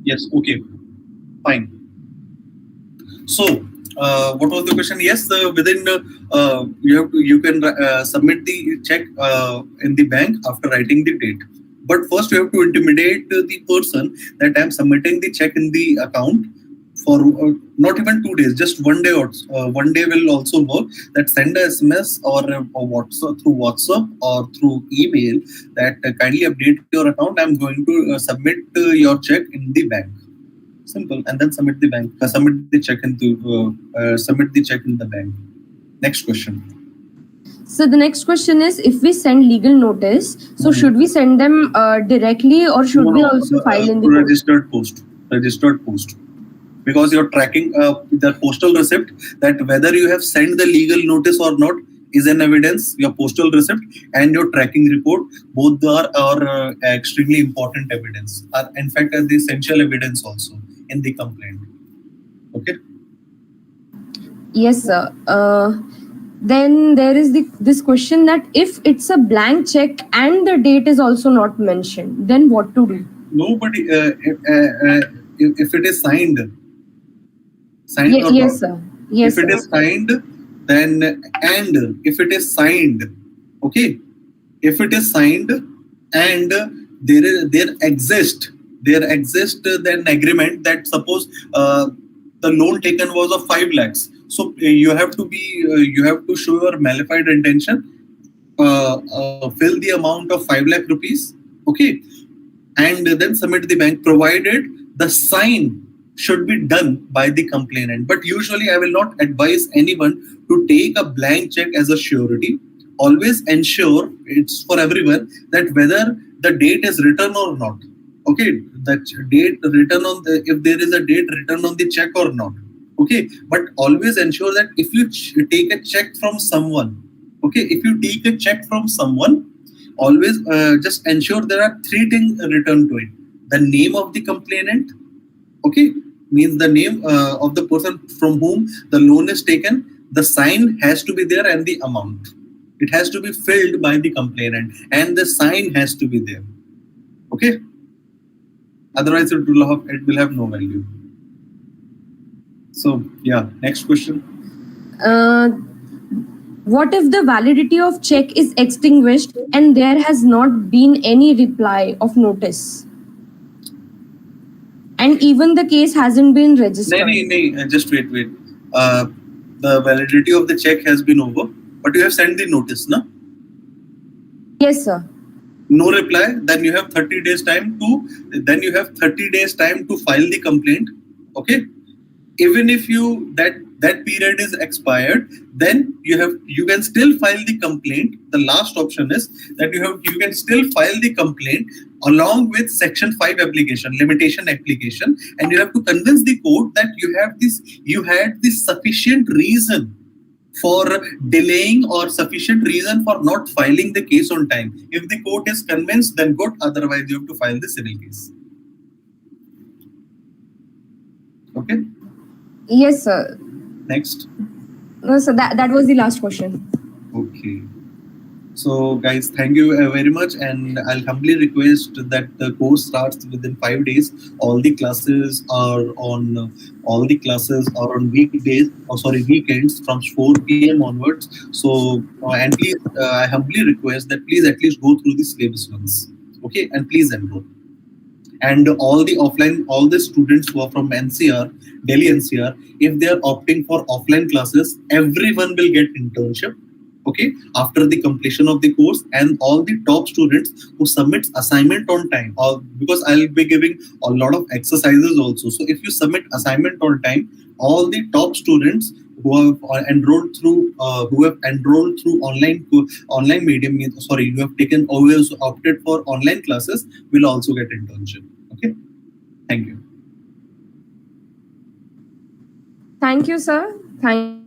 B: Yes, okay, fine. So what was the question? Yes, within you can submit the check in the bank after writing the date. But first you have to intimidate the person that I am submitting the check in the account for not even 2 days, just 1 day, or 1 day will also work. That send a SMS or WhatsApp, through WhatsApp or through email, that kindly update your account. I am going to submit your check in the bank. Simple, and then submit the bank. Submit the check in the bank. Next question.
A: So the next question is, if we send legal notice, so should we send them directly, or should we also file in the
B: registered post? Registered post, because you're tracking the postal receipt, that whether you have sent the legal notice or not is an evidence. Your postal receipt and your tracking report, both are extremely important evidence. Are in fact the essential evidence also in the complaint. Okay.
A: Yes, sir. Then there is this question that if it's a blank check and the date is also not mentioned, then what to do?
B: Nobody, if it is signed or
A: yes,
B: not.
A: Sir. Yes,
B: if it is signed, then, and if it is signed, okay, if it is signed and there exists then agreement that suppose the loan taken was of 5 lakhs. So you have to show your malified intention, fill the amount of 5 lakh rupees, okay, and then submit the bank, provided the sign should be done by the complainant. But usually I will not advise anyone to take a blank check as a surety. Always ensure, it's for everyone, that whether the date is written or not. Okay, that date written on if there is a date written on the check or not. Okay, but always ensure that if you take a check from someone, okay, if you take a check from someone, always just ensure there are 3 things written to it. The name of the complainant, okay, means the name of the person from whom the loan is taken. The sign has to be there, and the amount. It has to be filled by the complainant, and the sign has to be there. Okay. Otherwise, it will have no value. So yeah, next question.
A: What if the validity of check is extinguished and there has not been any reply of notice, and even the case hasn't been registered?
B: No, just wait. The validity of the check has been over, but you have sent the notice, no?
A: Yes, sir.
B: No reply, then you have 30 days time to file the complaint. Okay, even if that period is expired, then you can still file the complaint. The last option is that you can still file the complaint along with section 5 application, limitation application, and you have to convince the court that you had this sufficient reason for delaying or sufficient reason for not filing the case on time. If the court is convinced, then good. Otherwise, you have to file the civil case. Okay.
A: Yes, sir.
B: Next.
A: No, so that was the last question.
B: Okay. So guys, thank you very much, and I'll humbly request that the course starts within 5 days. All the classes are on weekends from 4 p.m. onwards. So and please, I humbly request that please at least go through the syllabus once, okay, and please enroll. And all the students who are from NCR, Delhi NCR, if they are opting for offline classes, everyone will get internship. Okay, after the completion of the course, and all the top students who submit assignment on time, because I'll be giving a lot of exercises also. So if you submit assignment on time, all the top students enrolled through online medium, sorry, who have taken always opted for online classes will also get internship. Okay, thank you.
A: Thank you, sir. Thank you